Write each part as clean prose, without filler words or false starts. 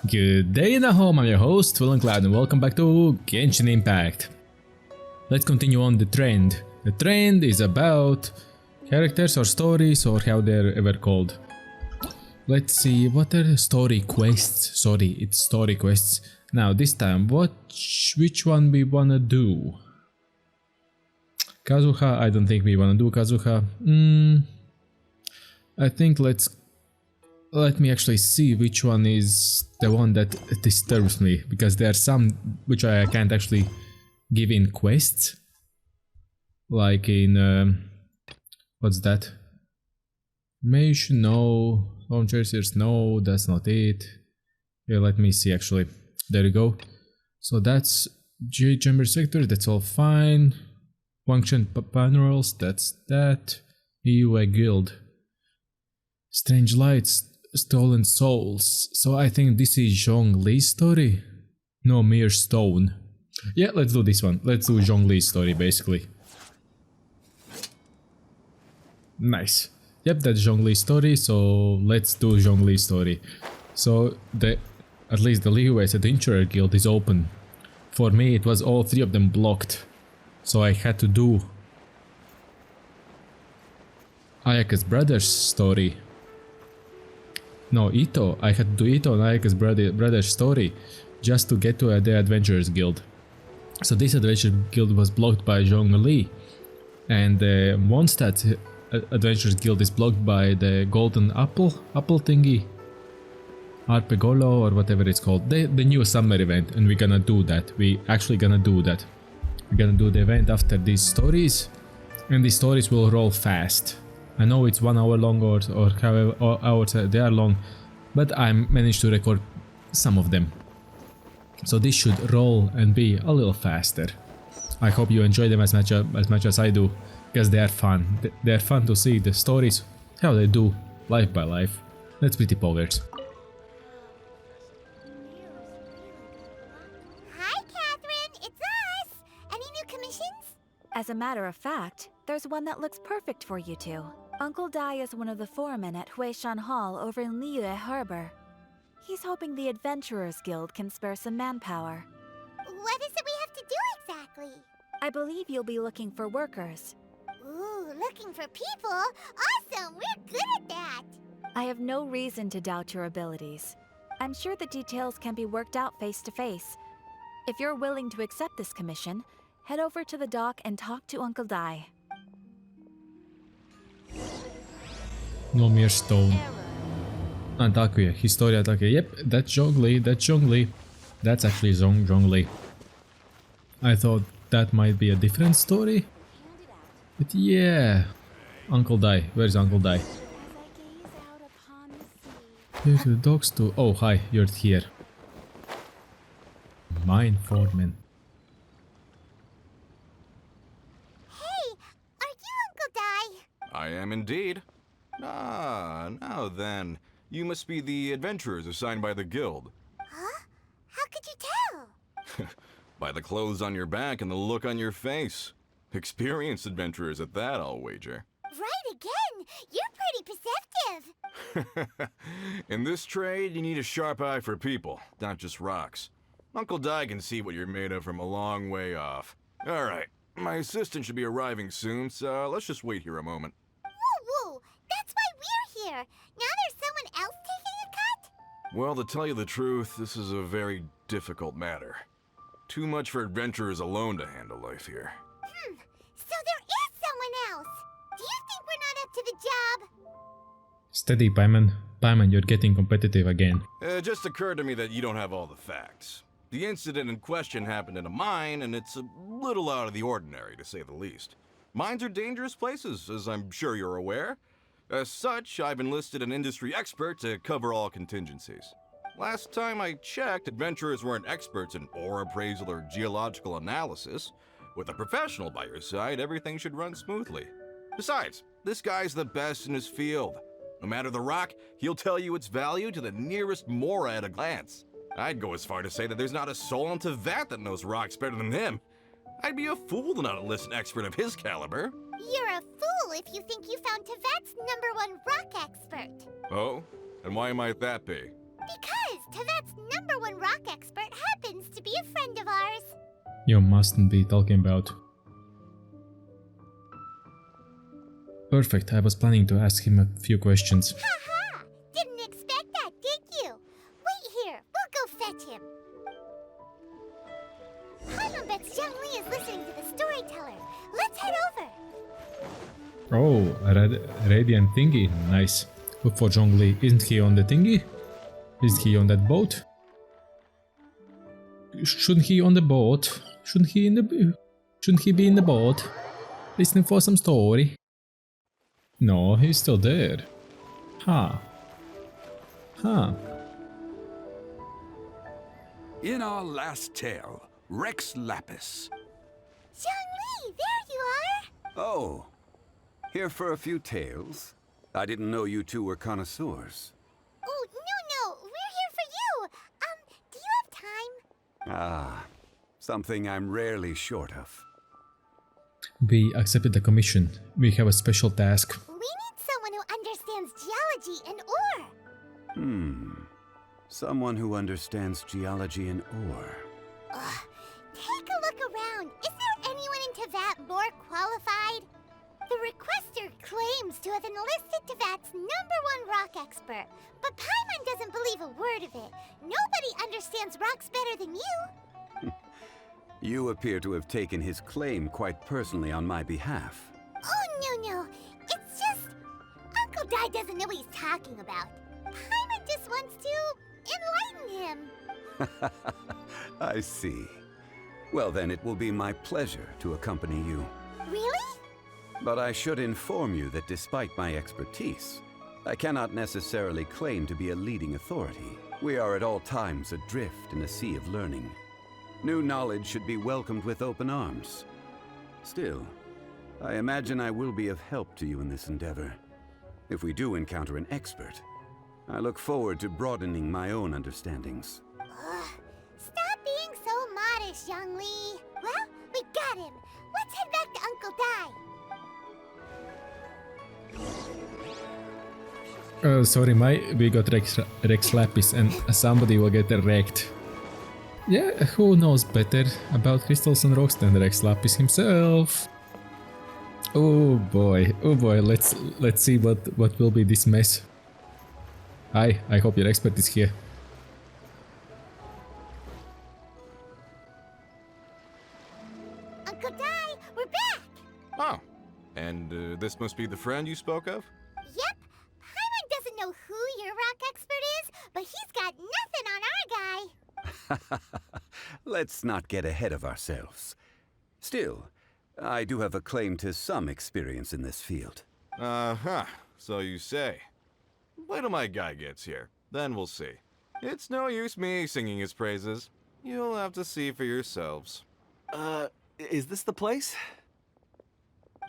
Good day in home, I'm your host VillainCloud and welcome back to Genshin Impact. Let's continue on the trend. The trend is about characters or stories or how they're ever called. Let's see, what are story quests? Sorry, it's story quests. Now this time, which one we wanna do? Kazuha, I don't think we wanna do Kazuha. I think let me actually see which one is the one that disturbs me, because there are some which I can't actually give in quests. Like in what's that? Mage, no. Home chasers, no, that's not it. Yeah, let me see actually. There you go. So that's G Chamber Sector, that's all fine. Function Panorals, that's that. EUA Guild. Strange Lights, Stolen Souls. So I think this is Zhongli's story? No, Mere Stone. Yeah, let's do this one. Let's do Zhongli's story basically. Nice. Yep, that's Zhongli's story, so let's do Zhongli's story. So at least the Liyue's Adventurer Guild is open. For me it was all three of them blocked. So I had to do Ayaka's brother's story. No, Ito. I had to do Ito and Ayaka's brother's story just to get to the Adventurers Guild. So this Adventurers Guild was blocked by Zhongli, and the Mondstadt Adventurers Guild is blocked by the Golden Apple thingy, Arpegolo or whatever it's called. The new summer event, and we're gonna do that. We actually gonna do that. We're gonna do the event after these stories, and these stories will roll fast. I know it's 1 hour long or however hours they are long, but I managed to record some of them. So this should roll and be a little faster. I hope you enjoy them as much as I do, because they are fun. They are fun to see the stories, how they do, life by life. That's pretty poggers. Hi, Catherine, it's us! Any new commissions? As a matter of fact, there's one that looks perfect for you two. Uncle Dai is one of the foremen at Huishan Hall over in Liyue Harbor. He's hoping the Adventurers Guild can spare some manpower. What is it we have to do exactly? I believe you'll be looking for workers. Ooh, looking for people? Awesome, we're good at that! I have no reason to doubt your abilities. I'm sure the details can be worked out face to face. If you're willing to accept this commission, head over to the dock and talk to Uncle Dai. No Mere Stone. Antiqua, Historia Antiqua. Yep, that's Zhongli. That's actually Zhongli. I thought that might be a different story. But yeah. Uncle Dai. Where's Uncle Dai? Here to the docks to... Oh, hi, you're here. Mine foreman. Hey, are you Uncle Dai? I am indeed. Ah, now then. You must be the adventurers assigned by the guild. Huh? How could you tell? By the clothes on your back and the look on your face. Experienced adventurers at that, I'll wager. Right again! You're pretty perceptive! In this trade, you need a sharp eye for people, not just rocks. Uncle Dai can see what you're made of from a long way off. Alright, my assistant should be arriving soon, so let's just wait here a moment. Woo! That's why we're here! Now there's someone else taking a cut? Well, to tell you the truth, this is a very difficult matter. Too much for adventurers alone to handle life here. So there is someone else! Do you think we're not up to the job? Steady, Paiman. Paiman, you're getting competitive again. It just occurred to me that you don't have all the facts. The incident in question happened in a mine, and it's a little out of the ordinary, to say the least. Mines are dangerous places, as I'm sure you're aware. As such, I've enlisted an industry expert to cover all contingencies. Last time I checked, adventurers weren't experts in ore appraisal or geological analysis. With a professional by your side, everything should run smoothly. Besides, this guy's the best in his field. No matter the rock, he'll tell you its value to the nearest mora at a glance. I'd go as far to say that there's not a soul on Tevat that knows rocks better than him. I'd be a fool to not enlist an expert of his caliber. You're a fool if you think you found Tevat's #1 rock expert. Oh? And why might that be? Because Tevat's #1 You mustn't be talking about. Perfect, I was planning to ask him a few questions. Haha! Didn't expect that, did you? Wait here, we'll go fetch him. Paimon bets Zhongli is listening to the storyteller. Let's head over. Oh, a radiant thingy, nice. Look for Zhongli. Isn't he on the thingy? Is he on that boat? Shouldn't he on the boat? Shouldn't he be in the boat? Listening for some story? No, he's still there. Huh. Huh. In our last tale, Rex Lapis. Zhongli, there you are! Oh, here for a few tales? I didn't know you two were connoisseurs. Oh, no, we're here for you. Do you have time? Ah, something I'm rarely short of. We accepted the commission. We have a special task. We need someone who understands geology and ore. Someone who understands geology and ore. Take a look around. Is there anyone in Teyvat more qualified? The requester claims to have enlisted Teyvat's #1 rock expert, but Paimon doesn't believe a word of it. Nobody understands rocks better than you. You appear to have taken his claim quite personally on my behalf. Oh, no. It's just... Uncle Dai doesn't know what he's talking about. Paimon just wants to enlighten him. I see. Well then, it will be my pleasure to accompany you. Really? But I should inform you that despite my expertise, I cannot necessarily claim to be a leading authority. We are at all times adrift in a sea of learning. New knowledge should be welcomed with open arms. Still, I imagine I will be of help to you in this endeavor. If we do encounter an expert, I look forward to broadening my own understandings. Stop being so modest, Zhongli. Well, we got him. Let's head back to Uncle Dai. Sorry, we got Rex Lapis and somebody will get wrecked. Yeah, who knows better about crystals and rocks than Rex Lapis himself? Oh boy, let's see what will be this mess. Hi, I hope your expert is here. Uncle Dai, we're back! Oh, and this must be the friend you spoke of? Yep. Paimon doesn't know who your rock expert is, but he's got nothing on our guy. Let's not get ahead of ourselves. Still, I do have a claim to some experience in this field. Uh-huh, so you say. Wait till my guy gets here, then we'll see. It's no use me singing his praises. You'll have to see for yourselves. Is this the place?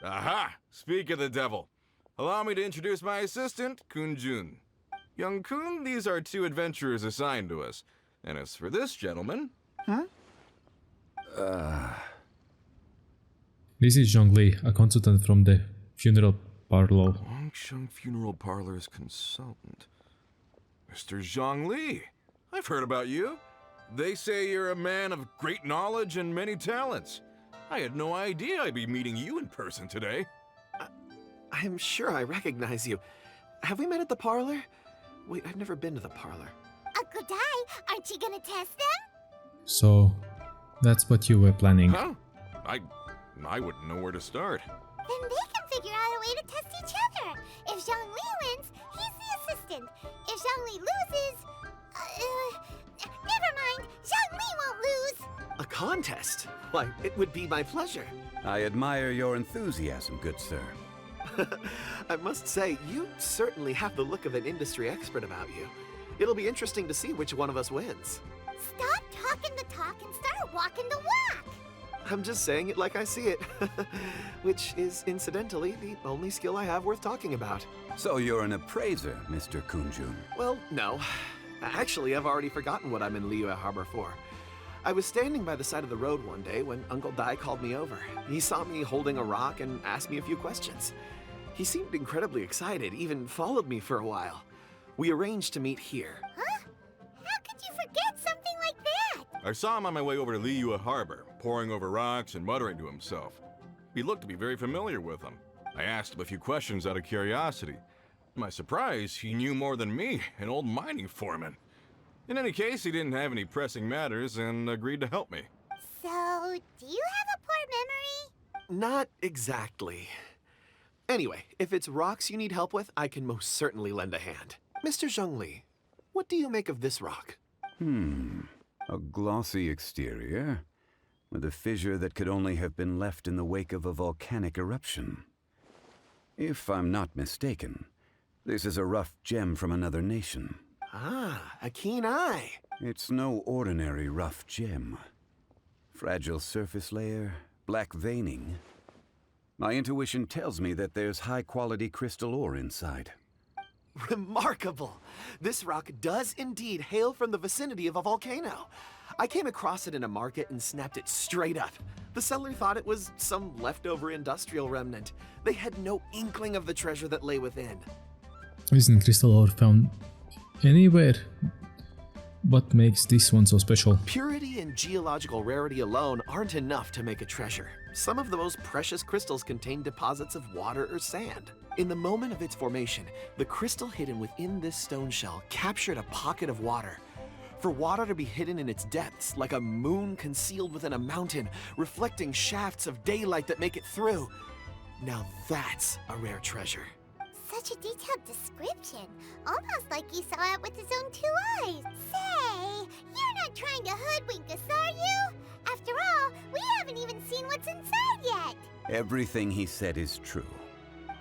Aha! Speak of the devil. Allow me to introduce my assistant, Kun-jun. Young Kun, these are 2 adventurers assigned to us. And as for this gentleman... This is Zhongli, a consultant from the funeral parlor. Wangsheng Funeral Parlor's consultant. Mr. Zhongli, I've heard about you. They say you're a man of great knowledge and many talents. I had no idea I'd be meeting you in person today. I'm sure I recognize you. Have we met at the parlor? Wait, I've never been to the parlor. Uncle Dai, aren't you gonna test them? So, that's what you were planning. Huh? I wouldn't know where to start. Then they can figure out a way to test each other. If Zhongli wins, he's the assistant. If Zhongli loses... never mind. Zhongli won't lose. A contest? Why, it would be my pleasure. I admire your enthusiasm, good sir. I must say, you certainly have the look of an industry expert about you. It'll be interesting to see which one of us wins. Stop talking the talk and start walking the walk. I'm just saying it like I see it. Which is, incidentally, the only skill I have worth talking about. So you're an appraiser, Mr. Kun-jun. Well, no. Actually, I've already forgotten what I'm in Liyue Harbor for. I was standing by the side of the road one day when Uncle Dai called me over. He saw me holding a rock and asked me a few questions. He seemed incredibly excited, even followed me for a while. We arranged to meet here. Huh? How could you forget something like that? I saw him on my way over to Liyue Harbor, poring over rocks and muttering to himself. He looked to be very familiar with them. I asked him a few questions out of curiosity. To my surprise, he knew more than me, an old mining foreman. In any case, he didn't have any pressing matters and agreed to help me. So, do you have a poor memory? Not exactly. Anyway, if it's rocks you need help with, I can most certainly lend a hand. Mr. Zhongli, what do you make of this rock? A glossy exterior, with a fissure that could only have been left in the wake of a volcanic eruption. If I'm not mistaken, this is a rough gem from another nation. Ah, a keen eye. It's no ordinary rough gem. Fragile surface layer, black veining. My intuition tells me that there's high-quality crystal ore inside. Remarkable! This rock does indeed hail from the vicinity of a volcano. I came across it in a market and snapped it straight up. The seller thought it was some leftover industrial remnant. They had no inkling of the treasure that lay within. Isn't crystal ore found anywhere? What makes this one so special? Purity and geological rarity alone aren't enough to make a treasure. Some of the most precious crystals contain deposits of water or sand. In the moment of its formation, the crystal hidden within this stone shell captured a pocket of water. For water to be hidden in its depths, like a moon concealed within a mountain, reflecting shafts of daylight that make it through. Now that's a rare treasure. Such a detailed description. Almost like he saw it with his own 2 eyes. Say, you're not trying to hoodwink us, are you? After all, we haven't even seen what's inside yet. Everything he said is true.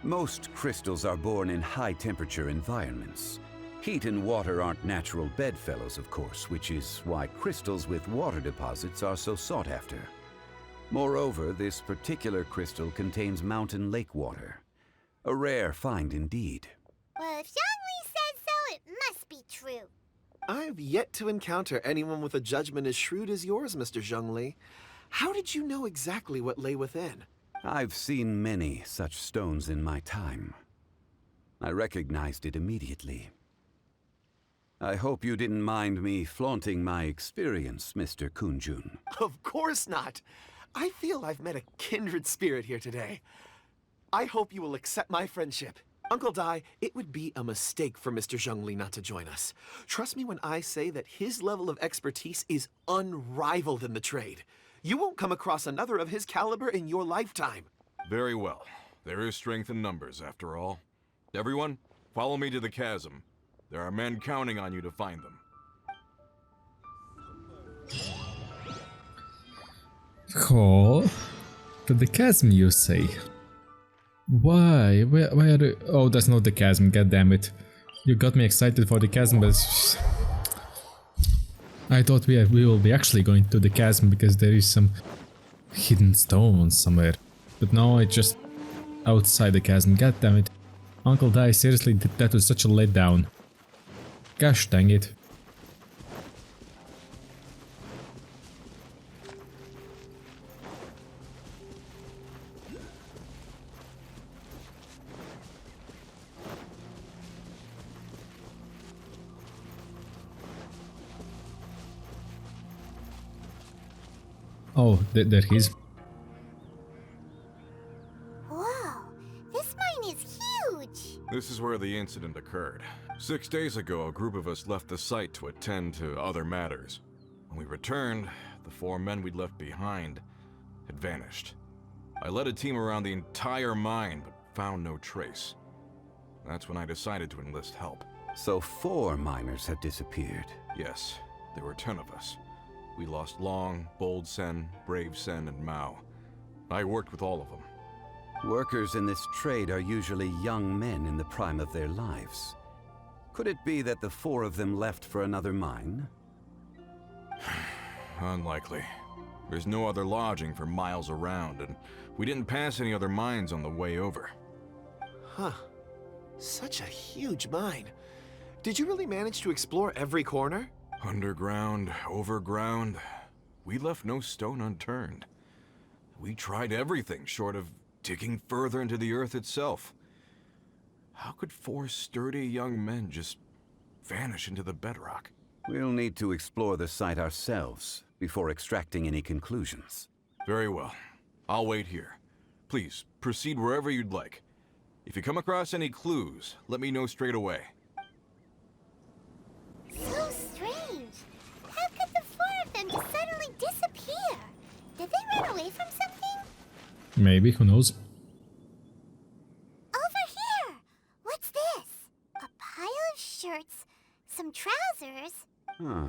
Most crystals are born in high-temperature environments. Heat and water aren't natural bedfellows, of course, which is why crystals with water deposits are so sought after. Moreover, this particular crystal contains mountain lake water. A rare find indeed. Well, if Zhongli says so, it must be true. I've yet to encounter anyone with a judgment as shrewd as yours, Mr. Zhongli. How did you know exactly what lay within? I've seen many such stones in my time. I recognized it immediately. I hope you didn't mind me flaunting my experience, Mr. Kunjun. Of course not. I feel I've met a kindred spirit here today. I hope you will accept my friendship. Uncle Dai, it would be a mistake for Mr. Zhongli not to join us. Trust me when I say that his level of expertise is unrivaled in the trade. You won't come across another of his caliber in your lifetime. Very well. There is strength in numbers, after all. Everyone, follow me to the chasm. There are men counting on you to find them. Oh, to the chasm, you say? Why? Why are you... Oh, that's not the chasm, god damn it. You got me excited for the chasm, but... I thought we will be actually going to the chasm because there is some hidden stones somewhere. But no, it's just outside the chasm, god damn it. Uncle Dai, seriously, that was such a letdown. Gosh dang it. Oh, there he is. Whoa, this mine is huge. This is where the incident occurred. 6 days ago, a group of us left the site to attend to other matters. When we returned, the 4 men we'd left behind had vanished. I led a team around the entire mine, but found no trace. That's when I decided to enlist help. So 4 miners have disappeared. Yes, there were 10 of us. We lost Long, Bold Sen, Brave Sen, and Mao. I worked with all of them. Workers in this trade are usually young men in the prime of their lives. Could it be that the 4 of them left for another mine? Unlikely. There's no other lodging for miles around, and we didn't pass any other mines on the way over. Huh. Such a huge mine. Did you really manage to explore every corner? Underground, overground, we left no stone unturned. We tried everything short of digging further into the earth itself. How could 4 sturdy young men just vanish into the bedrock? We'll need to explore the site ourselves before extracting any conclusions. Very well. I'll wait here. Please, proceed wherever you'd like. If you come across any clues, let me know straight away. So strange. How could the four of them just suddenly disappear? Did they run away from something? Maybe, who knows? Over here! What's this? A pile of shirts, some trousers. Huh.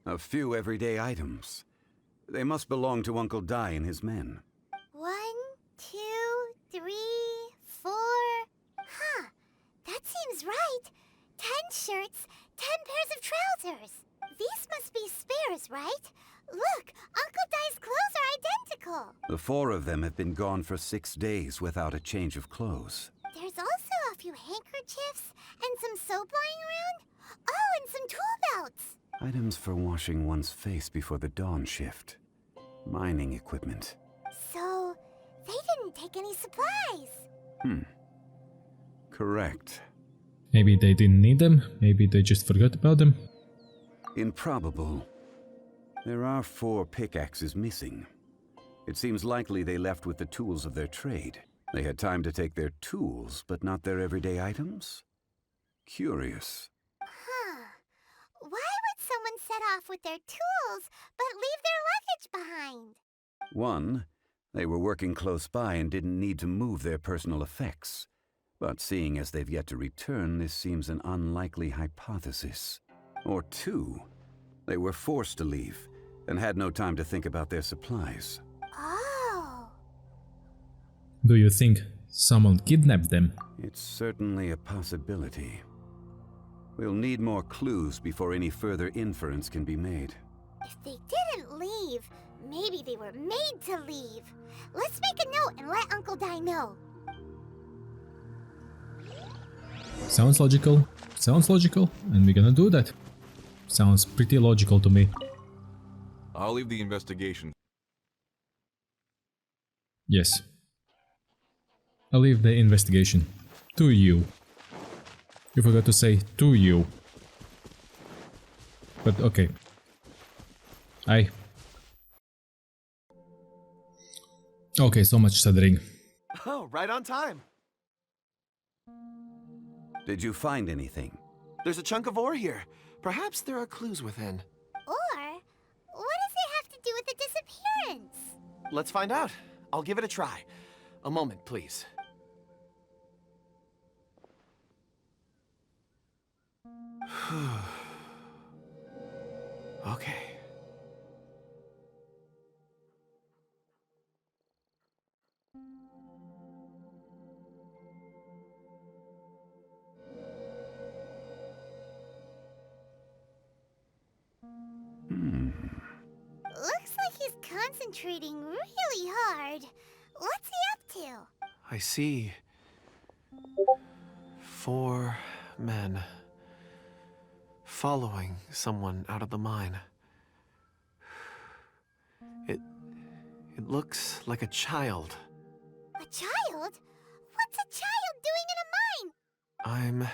A few everyday items. They must belong to Uncle Dai and his men. 1, 2, 3, 4. Huh. That seems right. 10 shirts, 10 pairs of trousers. These must be spares, right? Look, Uncle Dai's clothes are identical. The four of them have been gone for 6 days without a change of clothes. There's also a few handkerchiefs and some soap lying around. Oh, and some tool belts. Items for washing one's face before the dawn shift. Mining equipment. So, they didn't take any supplies. Correct. Maybe they didn't need them, maybe they just forgot about them. Improbable. There are 4 pickaxes missing. It seems likely they left with the tools of their trade. They had time to take their tools, but not their everyday items? Curious. Huh. Why would someone set off with their tools, but leave their luggage behind? 1, they were working close by and didn't need to move their personal effects. But seeing as they've yet to return, this seems an unlikely hypothesis. Or 2, they were forced to leave and had no time to think about their supplies. Oh. Do you think someone kidnapped them? It's certainly a possibility. We'll need more clues before any further inference can be made. If they didn't leave, maybe they were made to leave. Let's make a note and let Uncle Dai know. Sounds logical, and we're gonna do that. Sounds pretty logical to me. I'll leave the investigation. Yes. I'll leave the investigation to you. You forgot to say to you. But okay. Okay, so much stuttering. Oh, right on time. Did you find anything? There's a chunk of ore here. Perhaps there are clues within. Or, what does it have to do with the disappearance? Let's find out. I'll give it a try. A moment, please. Okay. Looks like he's concentrating really hard. What's he up to? I see 4 men following someone out of the mine. It looks like a child. A child? What's a child doing in a mine? I'm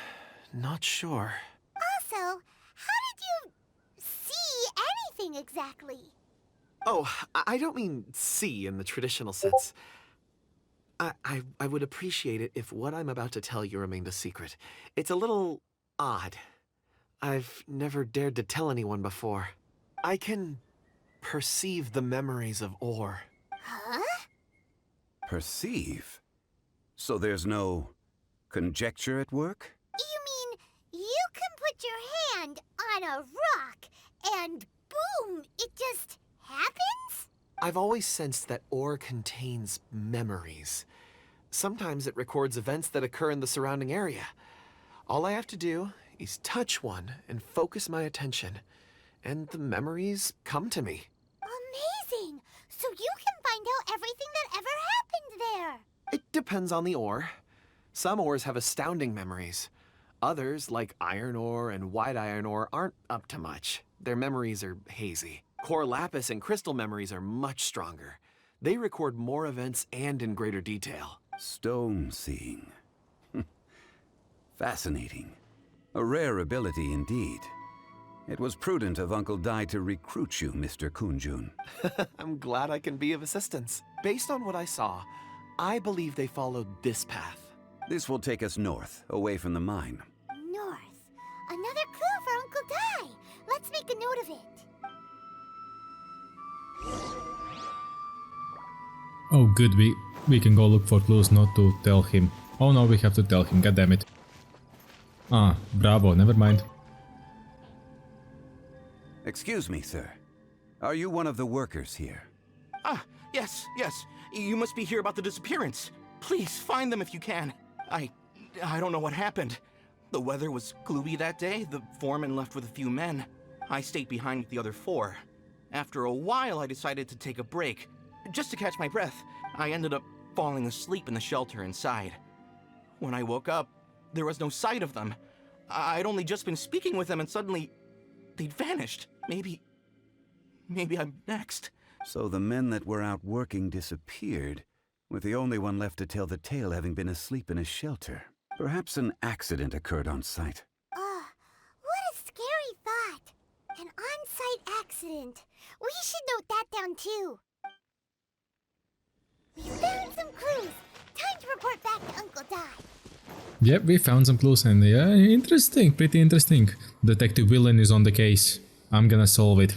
not sure. Also, how did you see anything exactly? Oh, I don't mean see in the traditional sense. I would appreciate it if what I'm about to tell you remained a secret. It's a little odd. I've never dared to tell anyone before. I can perceive the memories of ore. Huh? Perceive? So there's no conjecture at work? You mean you can put your hand on a rock and boom, it just happens? I've always sensed that ore contains memories. Sometimes it records events that occur in the surrounding area. All I have to do is touch one and focus my attention, and the memories come to me. Amazing! So you can find out everything that ever happened there. It depends on the ore. Some ores have astounding memories. Others, like iron ore and white iron ore, aren't up to much. Their memories are hazy. Core lapis and crystal memories are much stronger. They record more events and in greater detail. Stone seeing. Fascinating. A rare ability indeed. It was prudent of Uncle Dai to recruit you, Mr. Kunjun. I'm glad I can be of assistance. Based on what I saw, I believe they followed this path. This will take us north, away from the mine. North. Another clue for Uncle Dai. Let's make a note of it. Oh good, we can go look for clues, not to tell him. Oh no, we have to tell him, god damn it. Ah, bravo, never mind. Excuse me, sir. Are you one of the workers here? Ah, yes. You must be here about the disappearance. Please, find them if you can. I don't know what happened. The weather was gloomy that day. The foreman left with a few men. I stayed behind with the other 4. After a while, I decided to take a break. Just to catch my breath. I ended up falling asleep in the shelter inside. When I woke up, there was no sight of them. I'd only just been speaking with them and suddenly they'd vanished. Maybe I'm next. So the men that were out working disappeared, with the only one left to tell the tale having been asleep in a shelter. Perhaps an accident occurred on site. What a scary thought. An on-site accident. We should note that down too. We found some clues. Time to report back to Uncle Dai. Yep, we found some clues and yeah, interesting, pretty interesting. Detective Villain is on the case. I'm gonna solve it.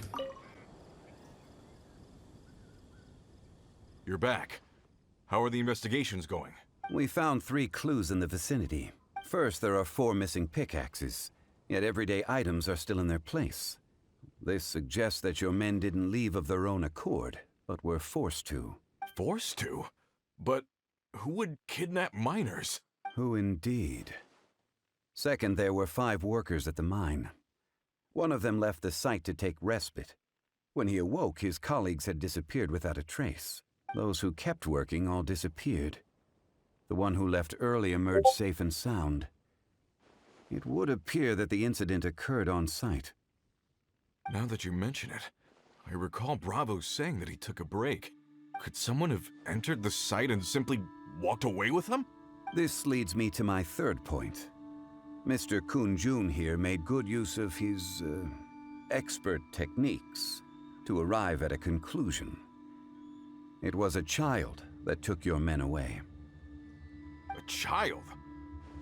You're back. How are the investigations going? We found 3 clues in the vicinity. First, there are 4 missing pickaxes, yet everyday items are still in their place. This suggests that your men didn't leave of their own accord, but were forced to. Forced to? But who would kidnap miners? Who indeed? Second, there were 5 workers at the mine. One of them left the site to take respite. When he awoke, his colleagues had disappeared without a trace. Those who kept working all disappeared. The one who left early emerged safe and sound. It would appear that the incident occurred on site. Now that you mention it, I recall Bravo saying that he took a break. Could someone have entered the site and simply walked away with him? This leads me to my third point. Mr. Kunjun here made good use of his, expert techniques to arrive at a conclusion. It was a child that took your men away. A child?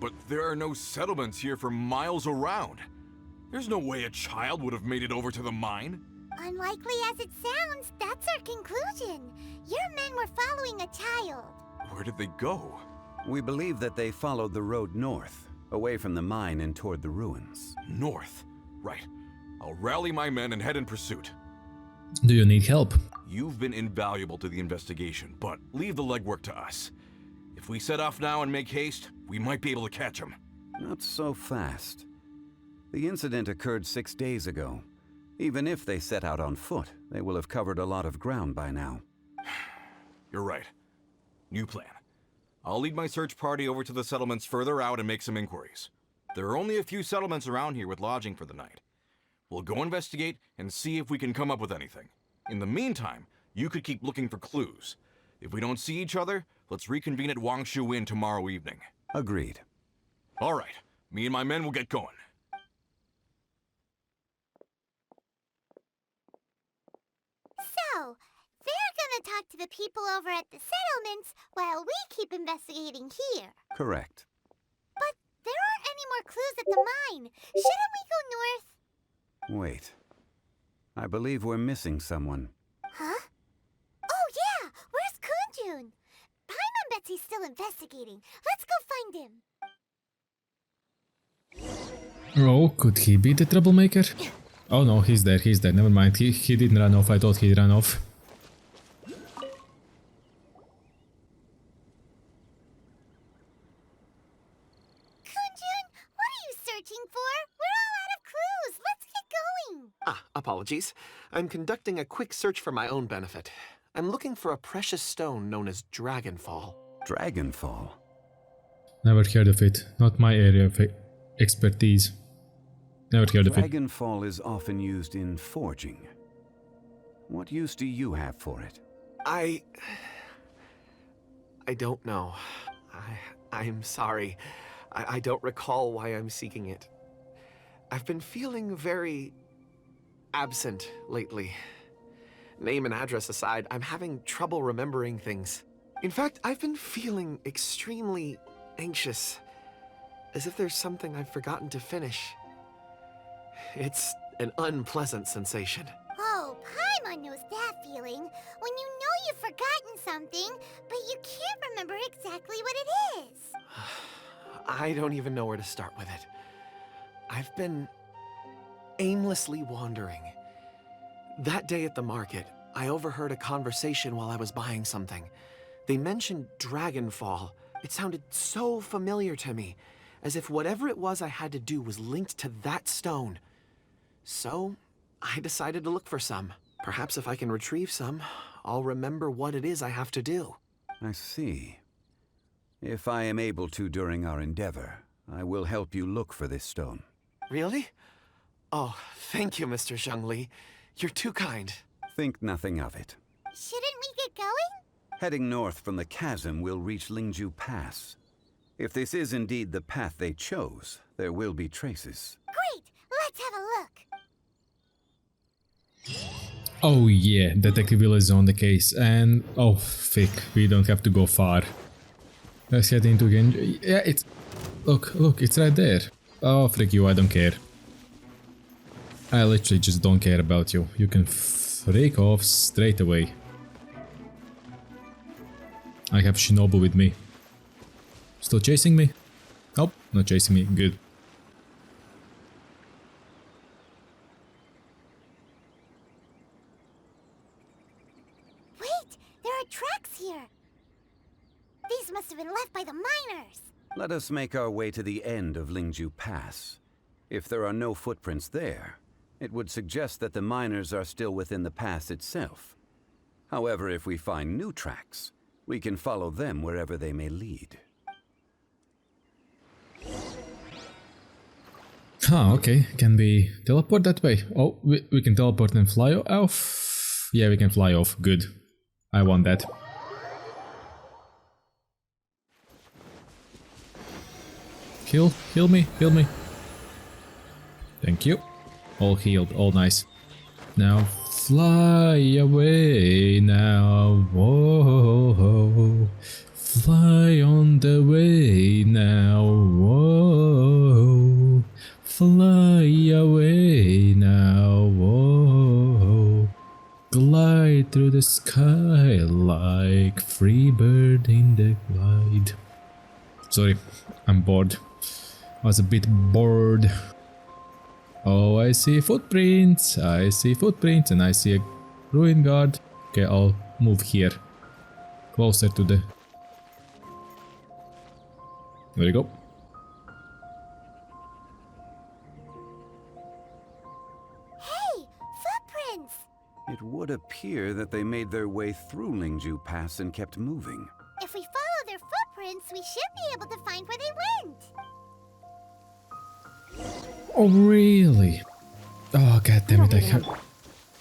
But there are no settlements here for miles around. There's no way a child would have made it over to the mine. Unlikely as it sounds, that's our conclusion. Your men were following a child. Where did they go? We believe that they followed the road north, away from the mine and toward the ruins. North. Right. I'll rally my men and head in pursuit. Do you need help? You've been invaluable to the investigation, but leave the legwork to us. If we set off now and make haste, we might be able to catch them. Not so fast. The incident occurred 6 days ago. Even if they set out on foot, they will have covered a lot of ground by now. You're right. New plan. I'll lead my search party over to the settlements further out and make some inquiries. There are only a few settlements around here with lodging for the night. We'll go investigate and see if we can come up with anything. In the meantime, you could keep looking for clues. If we don't see each other, let's reconvene at Wangshu Inn tomorrow evening. Agreed. All right. Me and my men will get going. So, they're gonna talk to the people over at the settlements while we keep investigating here. Correct. But there aren't any more clues at the mine. Shouldn't we go north? Wait. I believe we're missing someone. Huh? Oh yeah! Where's Kunjun? Paimon bets he's still investigating. Let's go find him. Oh, could he be the troublemaker? Oh no, he's there, never mind. He didn't run off, I thought he'd run off. Kunjun, what are you searching for? We're all out of clues. Let's get going. Apologies. I'm conducting a quick search for my own benefit. I'm looking for a precious stone known as Dragonfall. Dragonfall? Never heard of it. Not my area of expertise. Never heard of it. Dragonfall is often used in forging. What use do you have for it? I don't know. I'm sorry. I don't recall why I'm seeking it. I've been feeling very absent lately. Name and address aside, I'm having trouble remembering things. In fact, I've been feeling extremely anxious, as if there's something I've forgotten to finish. It's an unpleasant sensation. Oh, Paimon knows that feeling. When you know you've forgotten something, but you can't remember exactly what it is. I don't even know where to start with it. I've been aimlessly wandering. That day at the market, I overheard a conversation while I was buying something. They mentioned Dragonfall. It sounded so familiar to me, as if whatever it was I had to do was linked to that stone. So, I decided to look for some. Perhaps if I can retrieve some, I'll remember what it is I have to do. I see. If I am able to during our endeavor, I will help you look for this stone. Really? Oh, thank you, Mr. Zhongli. You're too kind. Think nothing of it. Shouldn't we get going? Heading north from the chasm, we'll reach Lingju Pass. If this is indeed the path they chose, there will be traces. Great! Let's have a look. Oh yeah, Detective Will is on the case, and oh fick, we don't have to go far. Let's head into Genji. Yeah, it's... Look, it's right there. Oh, frick you, I don't care. I literally just don't care about you. You can freak off straight away. I have Shinobu with me. Still chasing me? Nope, not chasing me. Good. Wait, there are tracks here. These must have been left by the miners. Let us make our way to the end of Lingju Pass. If there are no footprints there, it would suggest that the miners are still within the pass itself. However, if we find new tracks, we can follow them wherever they may lead. Ah, okay. Can we teleport that way? Oh, we can teleport and fly off? Yeah, we can fly off. Good. I want that. Heal me. Thank you. All healed, all nice. Now fly away now. Whoa. Fly on the way now. Whoa. Fly away now. Whoa. Glide through the sky like free bird in the glide. Sorry, I'm bored. I was a bit bored. Oh, I see footprints, and I see a ruin guard. Okay, I'll move here. Closer to the... There we go. Hey, footprints! It would appear that they made their way through Lingju Pass and kept moving. If we follow their footprints, we should be able to find where they went. Oh, really? Oh, god damn it,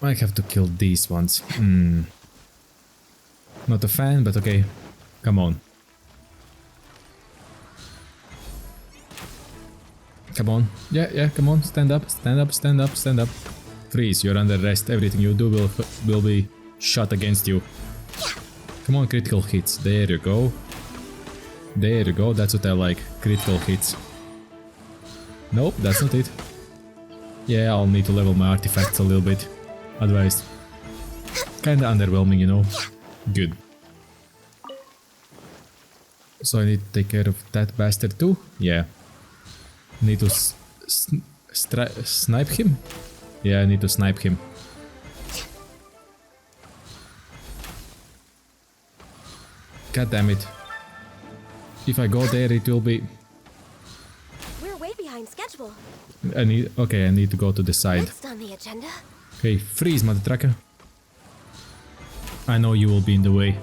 I have to kill these ones. Not a fan, but okay. Come on. Come on. Yeah, come on. Stand up. Freeze, you're under arrest. Everything you do will be shot against you. Come on, critical hits. There you go. That's what I like. Critical hits. Nope, that's not it. Yeah, I'll need to level my artifacts a little bit. Otherwise, kinda underwhelming, you know. Good. So I need to take care of that bastard too? Yeah. Need to snipe him? Yeah, I need to snipe him. God damn it. If I go there, it will be... We're way behind schedule. I need to go to the side. Next on the agenda. Okay, freeze, mother trucker. I know you will be in the way.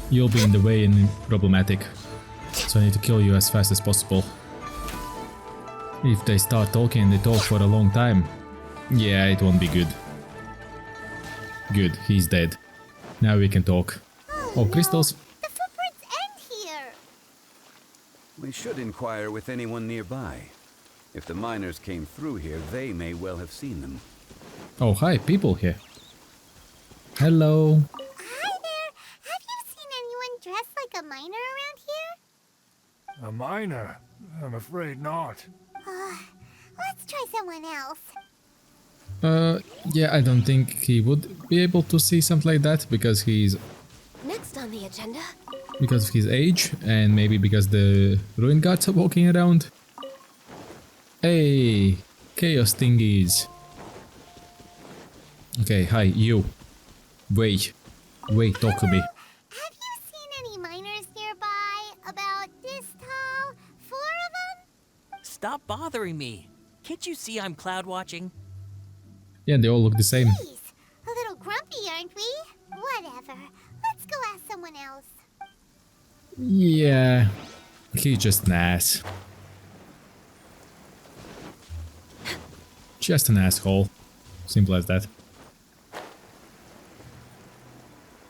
You'll be in the way and problematic. So I need to kill you as fast as possible. If they start talking and they talk for a long time, yeah, it won't be good. Good, he's dead. Now we can talk. Oh, crystals. The footprints end here. We should inquire with anyone nearby. If the miners came through here, they may well have seen them. Oh, hi, people here. Hello. Hi there. Have you seen anyone dressed like a miner around here? A miner? I'm afraid not. Let's try someone else. Yeah, I don't think he would be able to see something like that because Next on the agenda. because of his age and maybe because the ruin gods are walking around. Hey, chaos thingies. Okay, hi, you. Wait, talk to me. Have you seen any miners nearby? About this tall? 4 of them? Stop bothering me. Can't you see I'm cloud watching? Yeah, they all look the same. Please. A little grumpy, aren't we? Whatever. Let's go ask someone else. Yeah, he's just an ass. Just an asshole. Simple as that.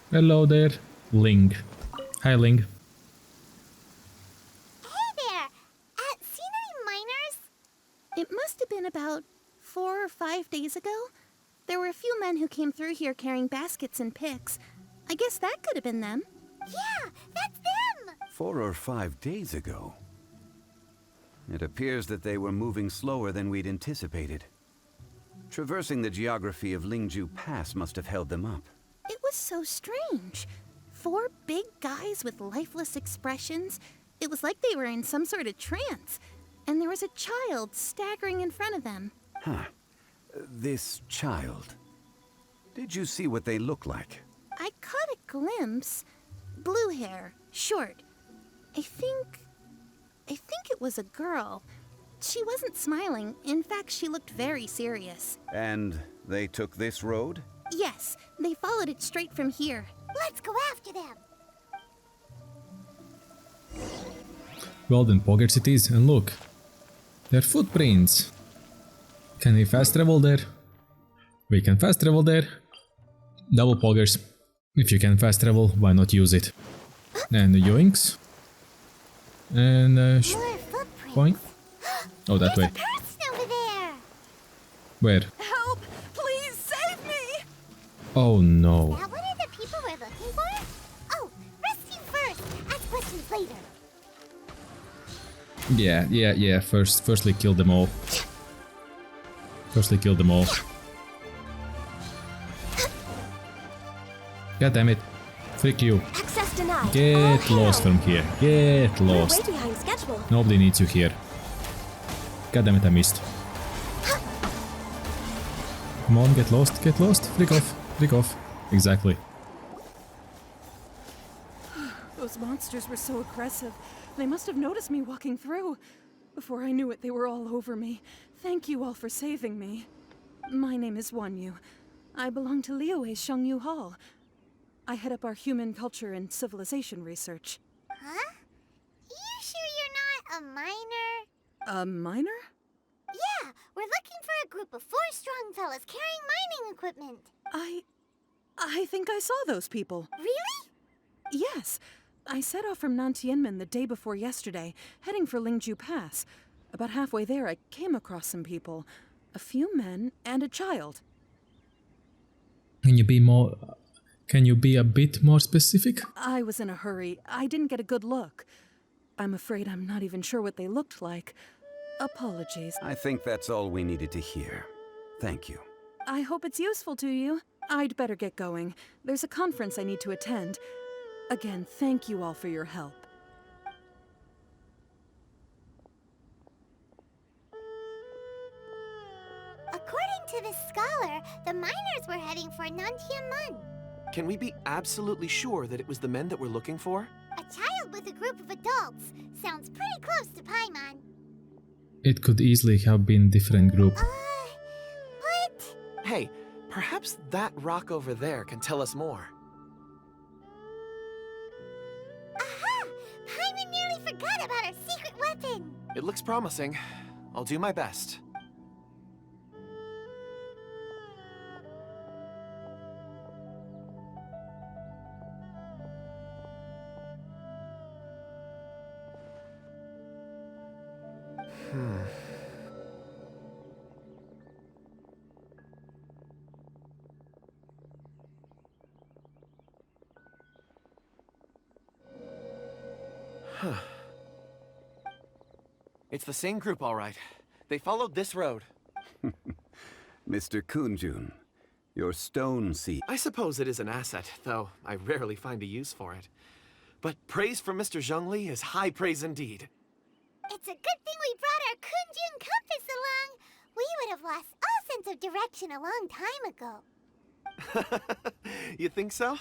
Hello there, Ling. Hi, Ling. Hey there. Seen any miners? It must have been about 4 or 5 days ago. There were a few men who came through here carrying baskets and picks. I guess that could have been them. Yeah, that's them. 4 or 5 days ago. It appears that they were moving slower than we'd anticipated. Traversing the geography of Lingju Pass must have held them up. It was so strange. 4 big guys with lifeless expressions. It was like they were in some sort of trance. And there was a child staggering in front of them. Huh. This child. Did you see what they look like? I caught a glimpse. Blue hair, short. I think it was a girl. She wasn't smiling. In fact, she looked very serious. And they took this road? Yes, they followed it straight from here. Let's go after them. Well then, Poggers it is, and look. Their footprints. Can we fast travel there? We can fast travel there. Double Poggers. If you can fast travel, why not use it? And yoinks. And More footprints. point. Oh, that way. There's a person over there. Where? Help! Please save me! Oh no. Is that one of the people we're looking for? Oh, rescue first. Ask questions later. Yeah. Firstly kill them all. God damn it. Frick you. Access denied. Get lost from here. Get We're way lost. behind schedule. Nobody needs you here. God damn it, I missed. Come on, get lost. Frick off. Exactly. Those monsters were so aggressive. They must have noticed me walking through. Before I knew it, they were all over me. Thank you all for saving me. My name is Wanyu. I belong to Liyue's Shengyu Hall. I head up our human culture and civilization research. Huh? You sure you're not a miner? A miner? Yeah, we're looking for a group of 4 strong fellas carrying mining equipment. I think I saw those people. Really? Yes. I set off from Nantianmen the day before yesterday, heading for Lingju Pass. About halfway there, I came across some people. A few men and a child. Can you be a bit more specific? I was in a hurry. I didn't get a good look. I'm afraid I'm not even sure what they looked like. Apologies. I think that's all we needed to hear. Thank you. I hope it's useful to you. I'd better get going. There's a conference I need to attend. Again, thank you all for your help. According to this scholar, the miners were heading for Nantianmen. Can we be absolutely sure that it was the men that we're looking for? A child with a group of adults. Sounds pretty close to Paimon. It could easily have been different group. But... Hey, perhaps that rock over there can tell us more. Aha! Paimon nearly forgot about our secret weapon. It looks promising. I'll do my best. It's the same group, all right. They followed this road. Mr. Kunjun, your stone seed. I suppose it is an asset, though I rarely find a use for it. But praise from Mr. Zhongli is high praise indeed. It's a good thing we brought our Kunjun compass along. We would have lost all sense of direction a long time ago. You think so?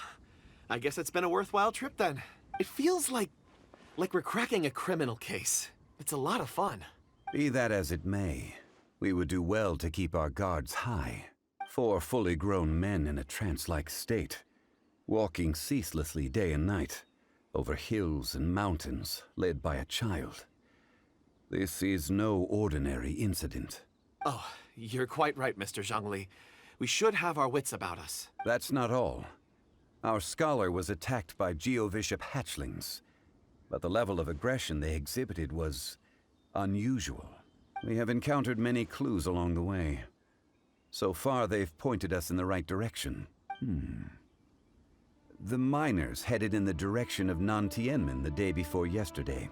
I guess it's been a worthwhile trip then. It feels like we're cracking a criminal case. It's a lot of fun. Be that as it may, we would do well to keep our guards high. 4 fully grown men in a trance-like state, walking ceaselessly day and night, over hills and mountains, led by a child. This is no ordinary incident. Oh, you're quite right, Mr. Zhongli. We should have our wits about us. That's not all. Our scholar was attacked by Geovishap hatchlings, but the level of aggression they exhibited was unusual. We have encountered many clues along the way. So far, they've pointed us in the right direction. The miners headed in the direction of Nantianmen the day before yesterday.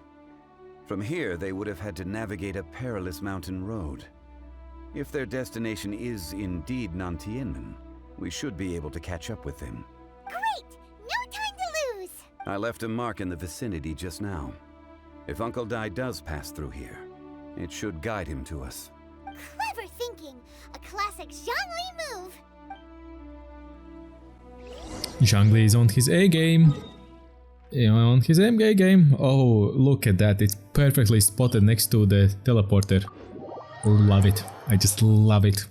From here, they would have had to navigate a perilous mountain road. If their destination is indeed Nantianmen, we should be able to catch up with them. Great! No time to lose! I left a mark in the vicinity just now. If Uncle Dai does pass through here, it should guide him to us. Clever thinking! A classic Zhongli move! Zhongli is on his A game. On his A game. Oh, look at that. It's perfectly spotted next to the teleporter. Love it. I just love it.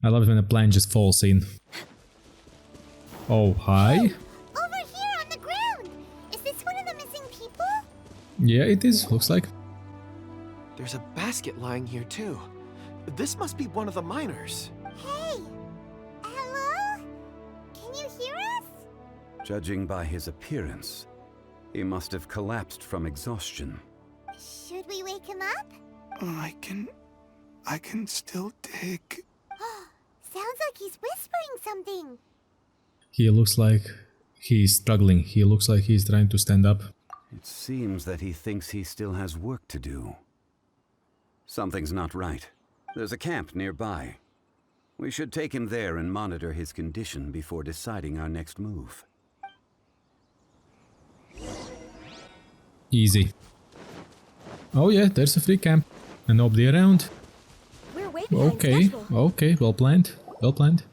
I love it when a plan just falls in. Oh, hi. Over here on the ground! Is this one of the missing people? Yeah, it is. Looks like. There's a basket lying here too. This must be one of the miners. Hey! Hello? Can you hear us? Judging by his appearance, he must have collapsed from exhaustion. Should we wake him up? I can still dig. Sounds like he's whispering something. He looks like he's struggling. He looks like he's trying to stand up. It seems that he thinks he still has work to do. Something's not right. There's a camp nearby. We should take him there and monitor his condition before deciding our next move. Easy. Oh yeah, there's a free camp. And nobody around. We're way behind Okay, schedule. okay, well planned. Well planned.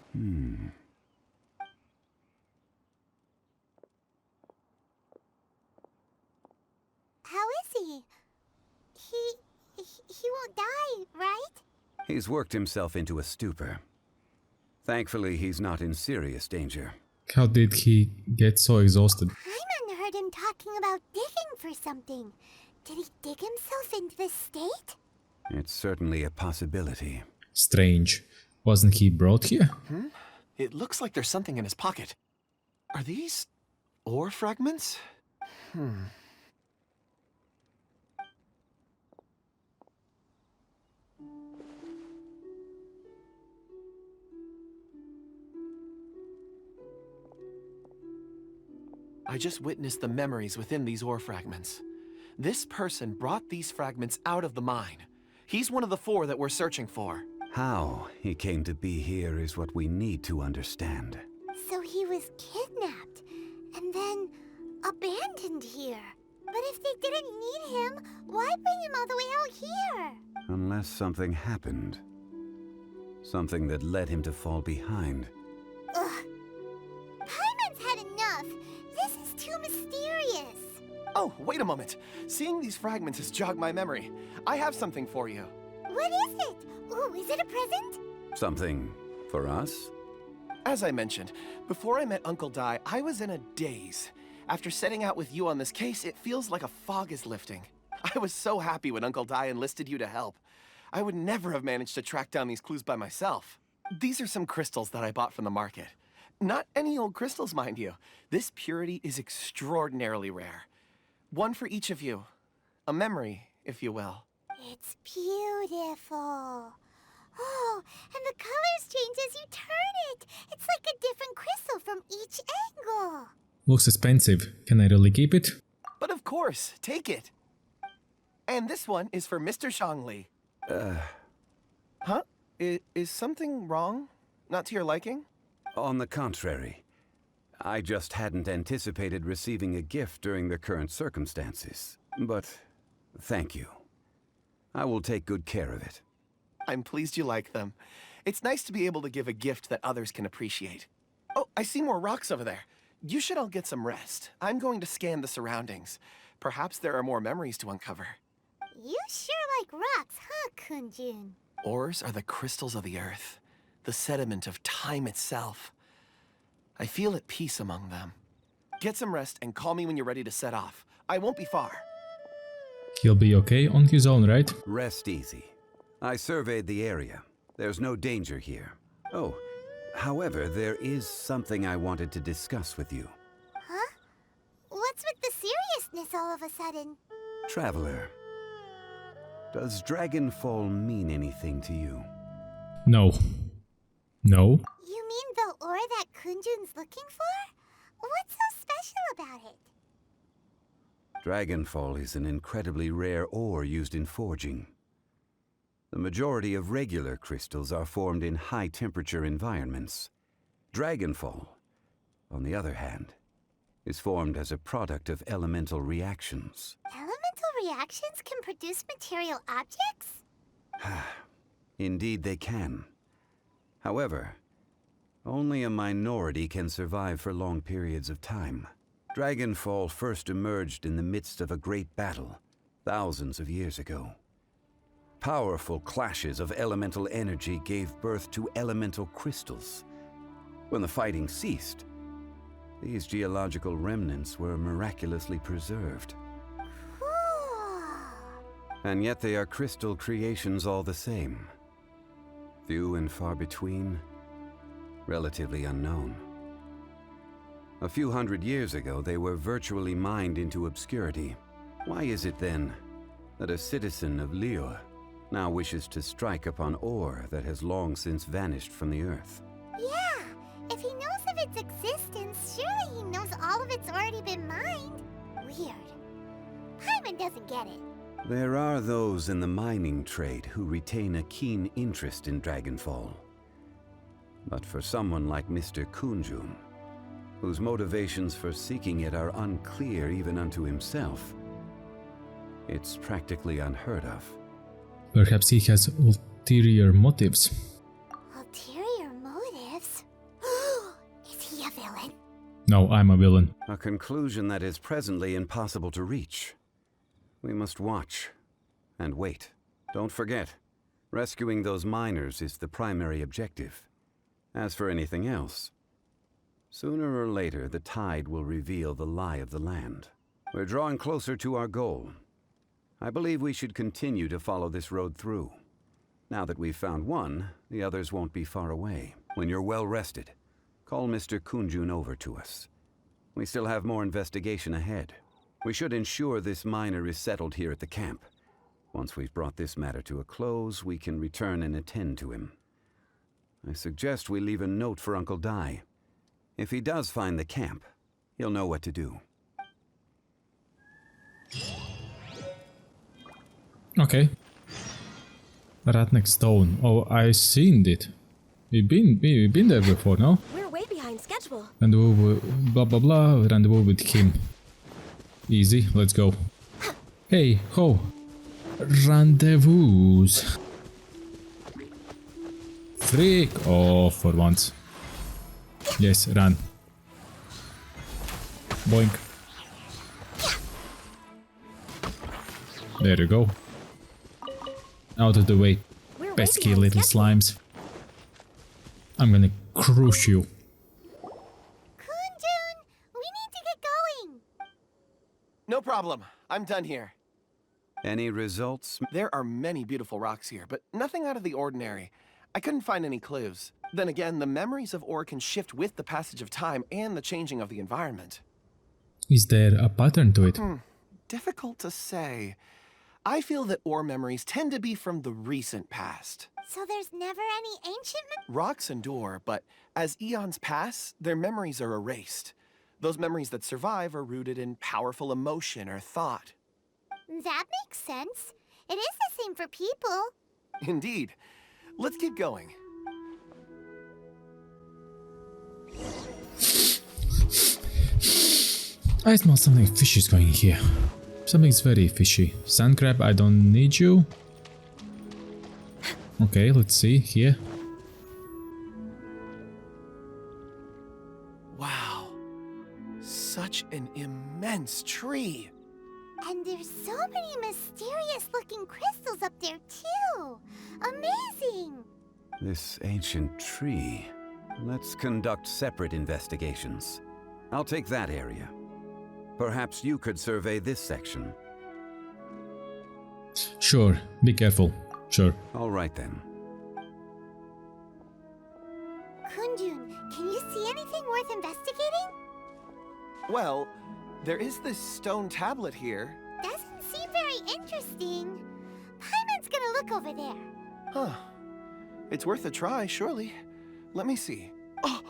How is he? He won't die, right? He's worked himself into a stupor. Thankfully, he's not in serious danger. How did he get so exhausted? Hyman heard him talking about digging for something. Did he dig himself into this state? It's certainly a possibility. Strange. Wasn't he brought here? It looks like there's something in his pocket. Are these ore fragments? I just witnessed the memories within these ore fragments. This person brought these fragments out of the mine. He's one of the 4 that we're searching for. How he came to be here is what we need to understand. So he was kidnapped and then abandoned here. But if they didn't need him, why bring him all the way out here? Unless something happened. Something that led him to fall behind. Ugh. Hyman's had enough. This is too mysterious. Oh, wait a moment. Seeing these fragments has jogged my memory. I have something for you. What is it? Ooh, is it a present? Something for us? As I mentioned, before I met Uncle Dai, I was in a daze. After setting out with you on this case, it feels like a fog is lifting. I was so happy when Uncle Dai enlisted you to help. I would never have managed to track down these clues by myself. These are some crystals that I bought from the market. Not any old crystals, mind you. This purity is extraordinarily rare. One for each of you. A memory, if you will. It's beautiful. Oh, and the colors change as you turn it. It's like a different crystal from each angle. Looks expensive. Can I really keep it? But of course. course. Take it. And this one is for Mr. Zhongli. Huh? Is something wrong? Not to your liking? On the contrary. I just hadn't anticipated receiving a gift during the current circumstances. But thank you. I will take good care of it. I'm pleased you like them. It's nice to be able to give a gift that others can appreciate. Oh, I see more rocks over there. You should all get some rest. I'm going to scan the surroundings. Perhaps there are more memories to uncover. You sure like rocks, huh, Kunjun? Ores are the crystals of the earth, the sediment of time itself. I feel at peace among them. Get some rest and call me when you're ready to set off. I won't be far. He'll be okay on his own, right? Rest easy. I surveyed the area. There's no danger here. Oh, however, there is something I wanted to discuss with you. Huh? What's with the seriousness all of a sudden? Traveler, does Dragonfall mean anything to you? No. No? You mean the ore that Kunjun's looking for? What's so special about it? Dragonfall is an incredibly rare ore used in forging. The majority of regular crystals are formed in high-temperature environments. Dragonfall, on the other hand, is formed as a product of elemental reactions. Elemental reactions can produce material objects? Indeed they can. However, only a minority can survive for long periods of time. Dragonfall first emerged in the midst of a great battle, thousands of years ago. Powerful clashes of elemental energy gave birth to elemental crystals. When the fighting ceased, these geological remnants were miraculously preserved. Cool. And yet they are crystal creations all the same. Few and far between, relatively unknown. A few hundred years ago, they were virtually mined into obscurity. Why is it then that a citizen of Liyue now wishes to strike upon ore that has long since vanished from the earth? Yeah, if he knows of its existence, surely he knows all of it's already been mined. Weird. Paimon doesn't get it. There are those in the mining trade who retain a keen interest in Dragonfall. But for someone like Mr. Kunjun, whose motivations for seeking it are unclear even unto himself, it's practically unheard of. Perhaps he has ulterior motives. Ulterior motives? Is he a villain? No, I'm a villain. A conclusion that is presently impossible to reach. We must watch and wait. Don't forget, rescuing those miners is the primary objective. As for anything else, sooner or later the tide will reveal the lie of the land. We're drawing closer to our goal. I believe we should continue to follow this road through. Now that we've found one, the others won't be far away. When you're well rested, call Mr. Kunjun over to us. We still have more investigation ahead. We should ensure this miner is settled here at the camp. Once we've brought this matter to a close, we can return and attend to him. I suggest we leave a note for Uncle Dai. If he does find the camp, he'll know what to do. Okay. Ratneck Stone. Oh, I seen it. We've been there before, no? We're way behind schedule. Rendezvous, blah blah blah. Rendezvous with him. Easy. Let's go. Hey ho. Rendezvous. Freak off for once. Yes, run. Boink. There you go. Out of the way, pesky little slimes. I'm gonna crush you. Kunjun, we need to get going. No problem. I'm done here. Any results? There are many beautiful rocks here, but nothing out of the ordinary. I couldn't find any clues. Then again, the memories of ore can shift with the passage of time and the changing of the environment. Is there a pattern to it? Difficult to say. I feel that ore memories tend to be from the recent past. So there's never any ancient Rocks endure, but as eons pass, their memories are erased. Those memories that survive are rooted in powerful emotion or thought. That makes sense. It is the same for people. Indeed. Let's keep going. I smell something fishy is going here. Something's very fishy. Sand crab, I don't need you. Okay, let's see here. Wow. Such an immense tree. And there's so many mysterious looking crystals up there too. Amazing! This ancient tree. Let's conduct separate investigations. I'll take that area. Perhaps you could survey this section. Sure, be careful. Sure. All right then. Kunjun, can you see anything worth investigating? Well, there is this stone tablet here. Doesn't seem very interesting. Paimon's gonna look over there. Huh. It's worth a try, surely. Let me see. Oh!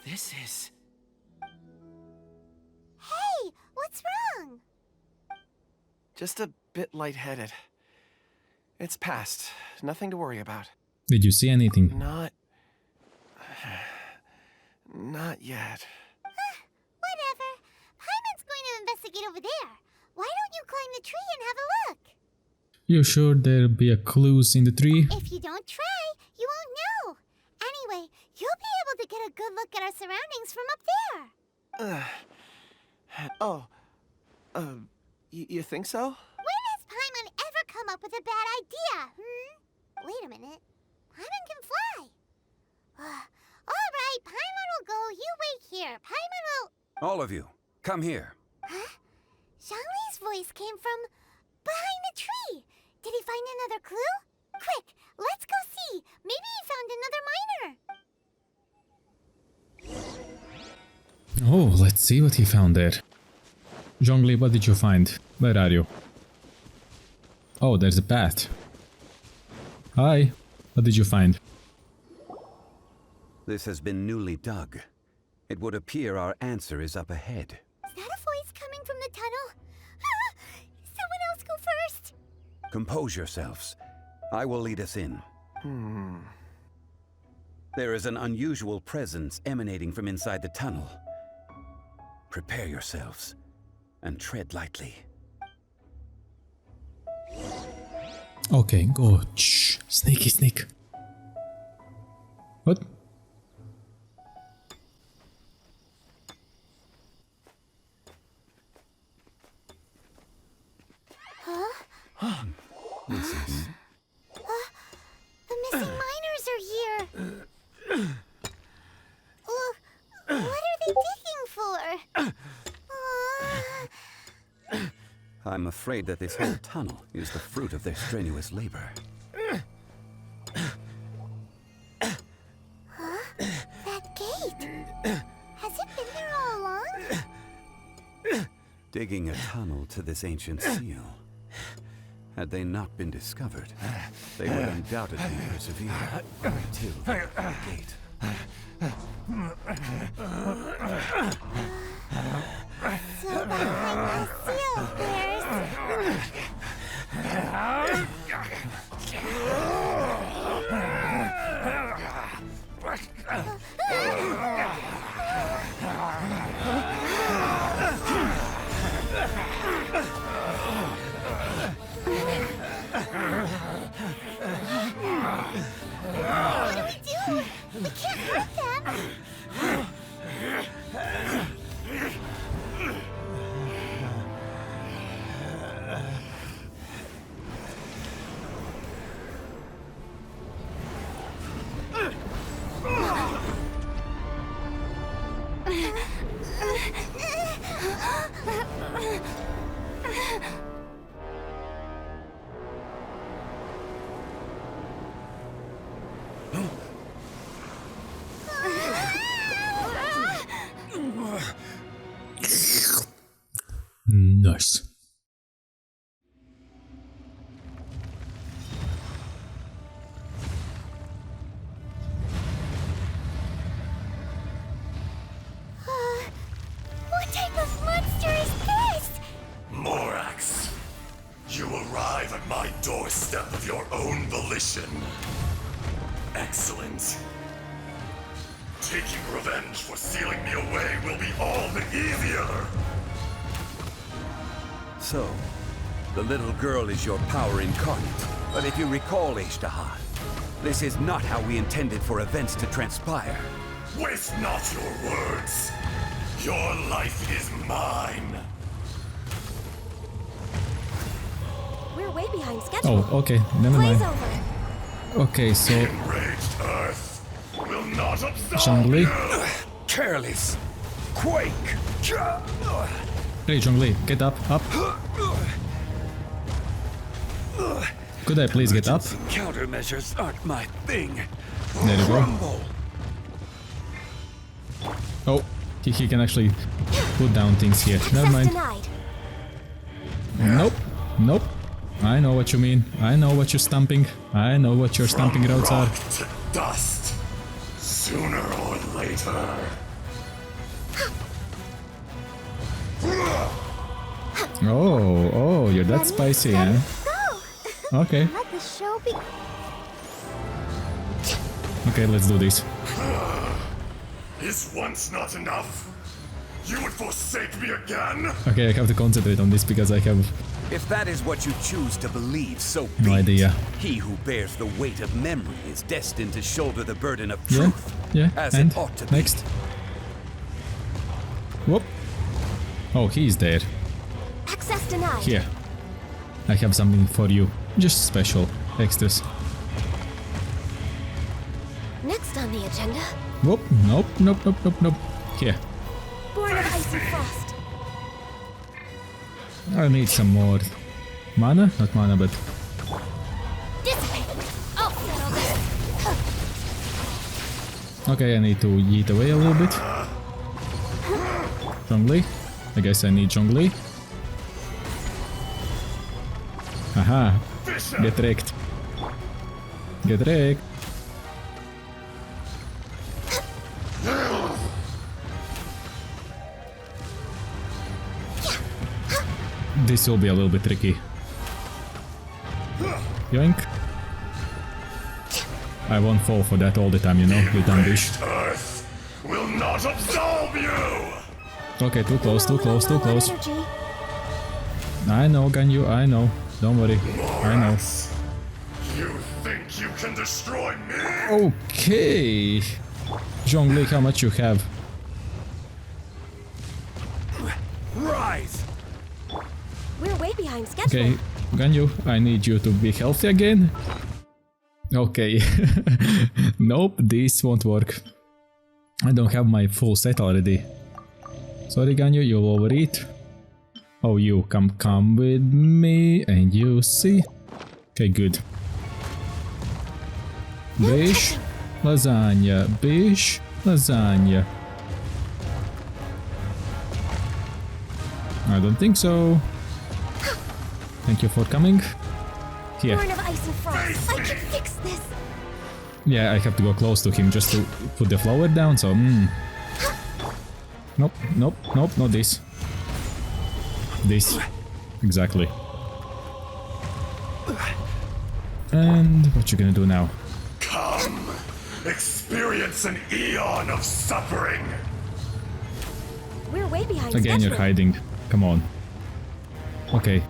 This is... Hey, what's wrong? just a bit lightheaded. It's past. Nothing to worry about. Did you see anything? Not yet. Whatever. Paimon's going to investigate over there. Why don't you climb the tree and have a look? You sure there'll be a clues in the tree? If you don't try, you won't know. Anyway, you'll be able to get a good look at our surroundings from up there. You think so? When has Paimon ever come up with a bad idea, Wait a minute. Paimon can fly. All right, Paimon will go. You wait here. Paimon will... All of you, come here. Huh? Zhongli's voice came from behind the tree. Did he find another clue? Quick, let's go see. Maybe he found another miner. Oh, let's see what he found there. Zhongli, what did you find? Where are you? Oh, there's a path. Hi, what did you find? This has been newly dug. It would appear our answer is up ahead. Is that a voice coming from the tunnel? Someone else go first. Compose yourselves. I will lead us in. There is an unusual presence emanating from inside the tunnel. Prepare yourselves and tread lightly. Okay, go. Shh. Sneaky sneak. What? Huh? The missing miners are here. What are they digging for? I'm afraid that this whole tunnel is the fruit of their strenuous labor. That gate. Has it been there all along? Digging a tunnel to this ancient seal. Had they not been discovered, they would undoubtedly persevere until the gate. So behind the seal, there's... What do we do? We can't hurt them. Nice. volition. Excellent. Taking revenge for sealing me away will be all the easier. So, the little girl is your power incarnate. But if you recall, Ishtaha, this is not how we intended for events to transpire. Waste not your words. Your life is mine. We're way behind schedule. Oh, okay, never Play's mind. over. Okay, so Enraged Earth will not absolve Zhongli. you. Careless. Quake. Hey Zhongli, get up, up. Could I please get up? Countermeasures aren't my thing. There you go. Rumble. Oh, he can actually put down things here. Never mind. Denied. Nope, nope. I know what you mean. I know what you're stomping. I know what your stomping roads are. Rock to dust. Sooner or later. Oh, you're that spicy, eh? Go! Okay, Let the show be. okay, let's do this. Is once not enough? You would forsake me again? Okay, I have to concentrate on this because I have If that is what you choose to believe, so no be it. idea. He who bears the weight of memory is destined to shoulder the burden of Yeah, truth. yeah, As and it ought to be. next. Whoop. Oh, he's there. Access denied. Here. I have something for you. Just special. Extras. Next on the agenda, Whoop. Nope, nope, nope, nope, nope. Here. Born of Ice and Frost. I need some more mana. Not mana, but Dissipate. I'll settle this. okay, I need to yeet away a little bit. Zhongli. I guess I need Zhongli. Aha. Get wrecked. Get wrecked. This will be a little bit tricky. Yoink. I won't fall for that all the time, you know, you dumb bitch. Earth will not absolve you! Okay, too close, too close, too close. Energy. I know, Ganyu, I know. Don't worry. I know. You think you can destroy me? Okay. Zhongli, how much you have? Rise! We're way behind schedule. Okay, Ganyu, I need you to be healthy again. Okay. Nope, this won't work. I don't have my full set already. Sorry, Ganyu, you'll overeat. Oh, you come with me and you see. Okay, good. Bish, lasagna, bish, lasagna. I don't think so. Thank you for coming. Here. Born of Ice and Frost. I can fix this. Yeah, I have to go close to him just to put the flower down, so Nope, nope, nope, not this. This. Exactly. And what you gonna do now? Come! Experience an eon of suffering! We're way behind Again, schedule. you're hiding. Come on. Okay.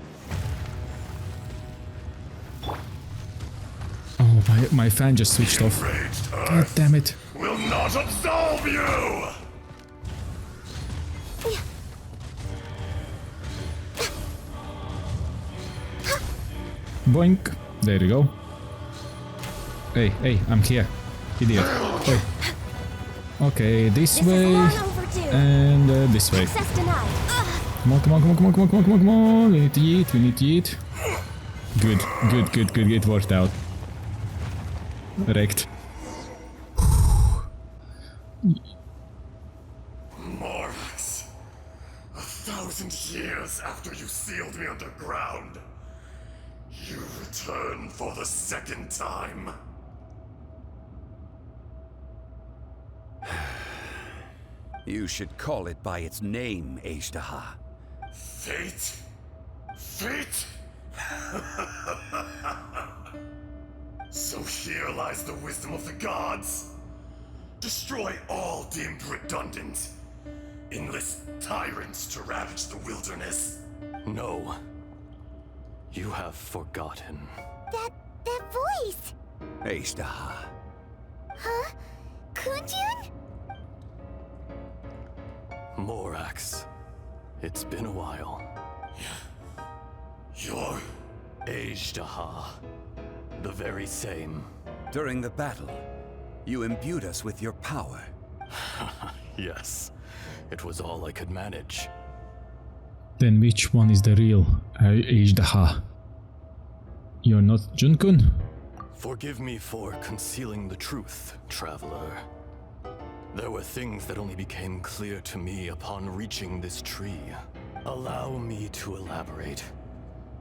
Oh, my fan just switched off. Enraged God Earth damn it. will not absolve you! Boink. There you go. Hey, hey, I'm here. Idiot. Hey. Okay, this This is way. long overdue. And this way. Access denied. Come on, come on, come on, come on, come on, come on, come on, come on. We need to eat, we need to eat. Good, good, good, good. It worked out. Wrecked. Morax, 1,000 years after you sealed me underground, you return for the second time. You should call it by its name, Ishtaha. Fate? Fate? So here lies the wisdom of the gods. Destroy all deemed redundant. Enlist tyrants to ravage the wilderness. No. You have forgotten. That voice! Ashtaha. Huh? Kunjun? Morax. It's been a while. You're... Ashtaha. The very same. During the battle, you imbued us with your power. Yes. It was all I could manage. Then which one is the real Ashtaha? You're not Junkun? Forgive me for concealing the truth, traveler. There were things that only became clear to me upon reaching this tree. Allow me to elaborate.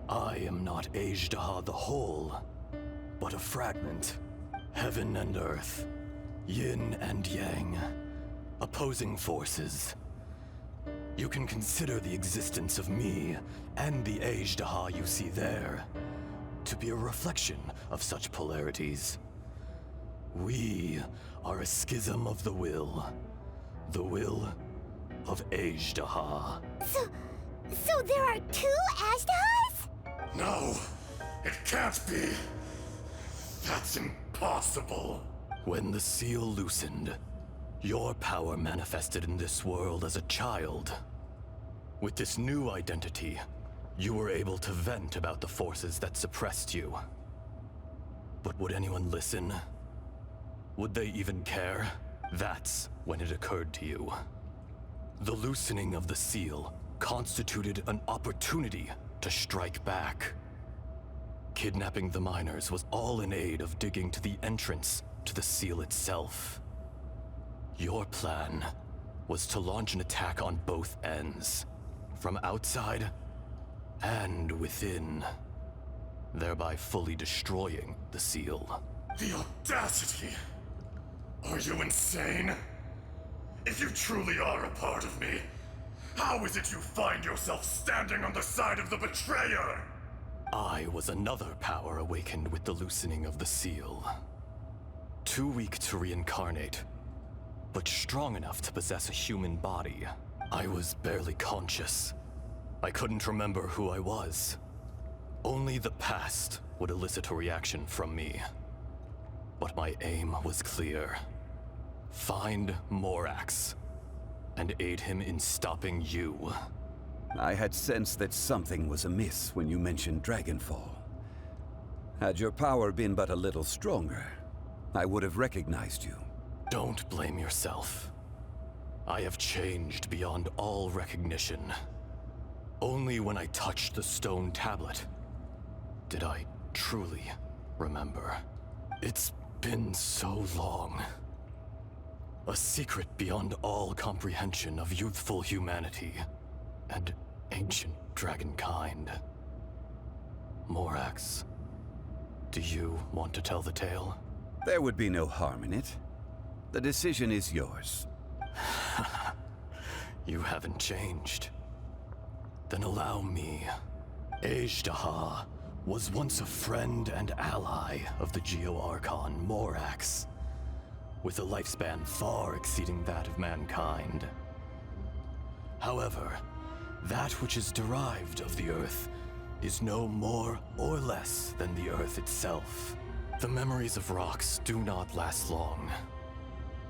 I am not Ashtaha the whole, but a fragment. Heaven and earth, yin and yang, opposing forces. You can consider the existence of me and the Ashtaha you see there to be a reflection of such polarities. We are a schism of the will of Ashtaha. So there are two Ashtahas? No, it can't be. That's impossible. When the seal loosened, your power manifested in this world as a child. With this new identity, you were able to vent about the forces that suppressed you. But would anyone listen? Would they even care? That's when it occurred to you. The loosening of the seal constituted an opportunity to strike back. Kidnapping the miners was all in aid of digging to the entrance to the seal itself. Your plan was to launch an attack on both ends, from outside and within, thereby fully destroying the seal. The audacity! Are you insane? If you truly are a part of me, how is it you find yourself standing on the side of the betrayer? I was another power awakened with the loosening of the seal. Too weak to reincarnate, but strong enough to possess a human body. I was barely conscious. I couldn't remember who I was. Only the past would elicit a reaction from me. But my aim was clear. Find Morax, and aid him in stopping you. I had sensed that something was amiss when you mentioned Dragonfall. Had your power been but a little stronger, I would have recognized you. Don't blame yourself. I have changed beyond all recognition. Only when I touched the stone tablet did I truly remember. It's been so long. A secret beyond all comprehension of youthful humanity and ancient dragonkind. Morax, do you want to tell the tale? There would be no harm in it. The decision is yours. You haven't changed. Then allow me. Ashtaha was once a friend and ally of the Geo-Archon Morax, with a lifespan far exceeding that of mankind. However, that which is derived of the Earth is no more or less than the Earth itself. The memories of rocks do not last long.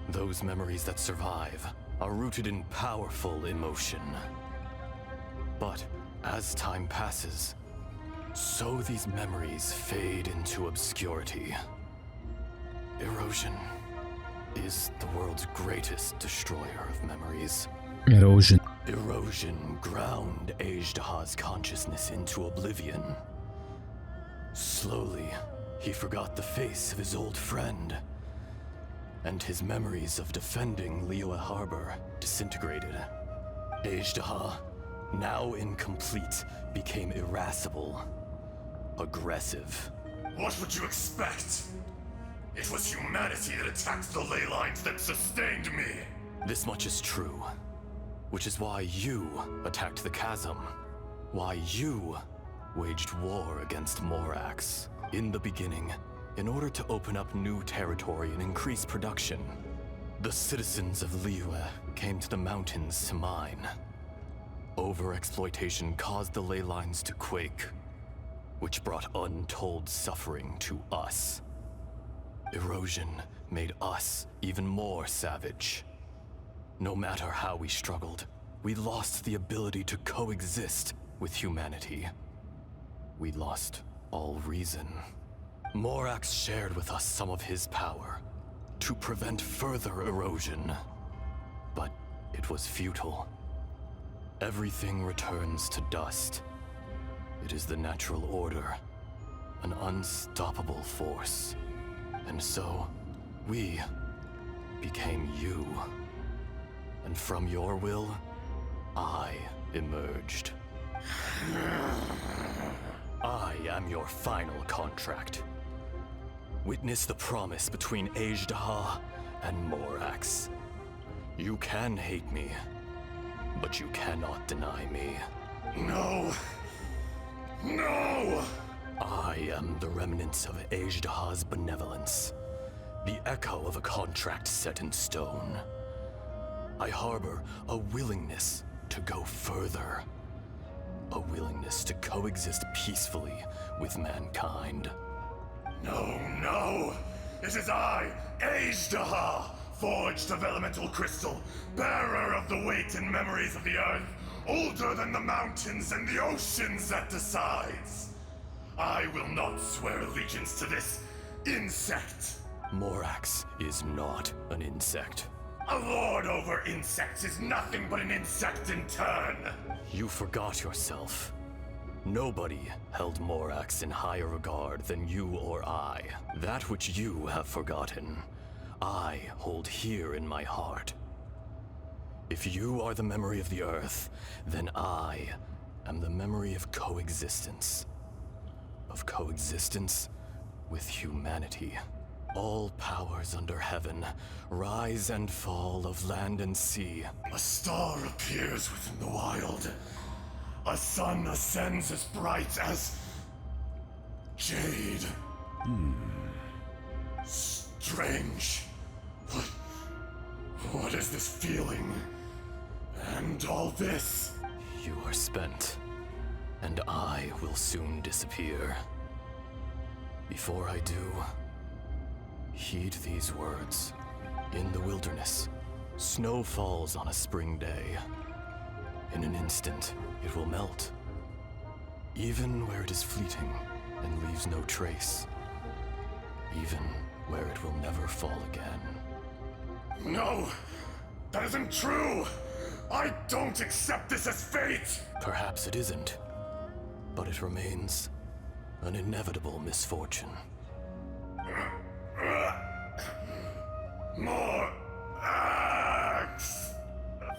Those memories that survive are rooted in powerful emotion. But as time passes, so these memories fade into obscurity. Erosion is the world's greatest destroyer of memories. Erosion. Erosion ground Ashtaha's consciousness into oblivion. Slowly, he forgot the face of his old friend, and his memories of defending Liyue Harbor disintegrated. Ashtaha, now incomplete, became irascible, aggressive. What would you expect? It was humanity that attacked the ley lines that sustained me. This much is true, which is why you attacked the chasm, why you waged war against Morax. In the beginning, In order to open up new territory and increase production, the citizens of Liyue came to the mountains to mine. Overexploitation caused the ley lines to quake, which brought untold suffering to us. Erosion made us even more savage. No matter how we struggled, we lost the ability to coexist with humanity. We lost all reason. Morax shared with us some of his power to prevent further erosion, but it was futile. Everything returns to dust. It is the natural order, an unstoppable force. And so, we became you. And from your will, I emerged. I am your final contract. Witness the promise between Azhdaha and Morax. You can hate me, but you cannot deny me. No! No! I am the remnants of Azhdaha's benevolence, the echo of a contract set in stone. I harbor a willingness to go further, a willingness to coexist peacefully with mankind. No, no! It is I, Azhdaha, forged of elemental crystal, bearer of the weight and memories of the earth, older than the mountains and the oceans that decides. I will not swear allegiance to this insect. Morax is not an insect. A lord over insects is nothing but an insect in turn. You forgot yourself. Nobody held Morax in higher regard than you or I. That which you have forgotten, I hold here in my heart. If you are the memory of the Earth, then I am the memory of coexistence. Of coexistence with humanity. All powers under heaven, rise and fall of land and sea. A star appears within the wild. A sun ascends as bright as jade. Strange. What is this feeling? And all this? You are spent, and I will soon disappear. Before I do, heed these words. In the wilderness, snow falls on a spring day. In an instant, it will melt. Even where it is fleeting and leaves no trace. Even where it will never fall again. No! That isn't true! I don't accept this as fate! Perhaps it isn't, but it remains an inevitable misfortune. More axe!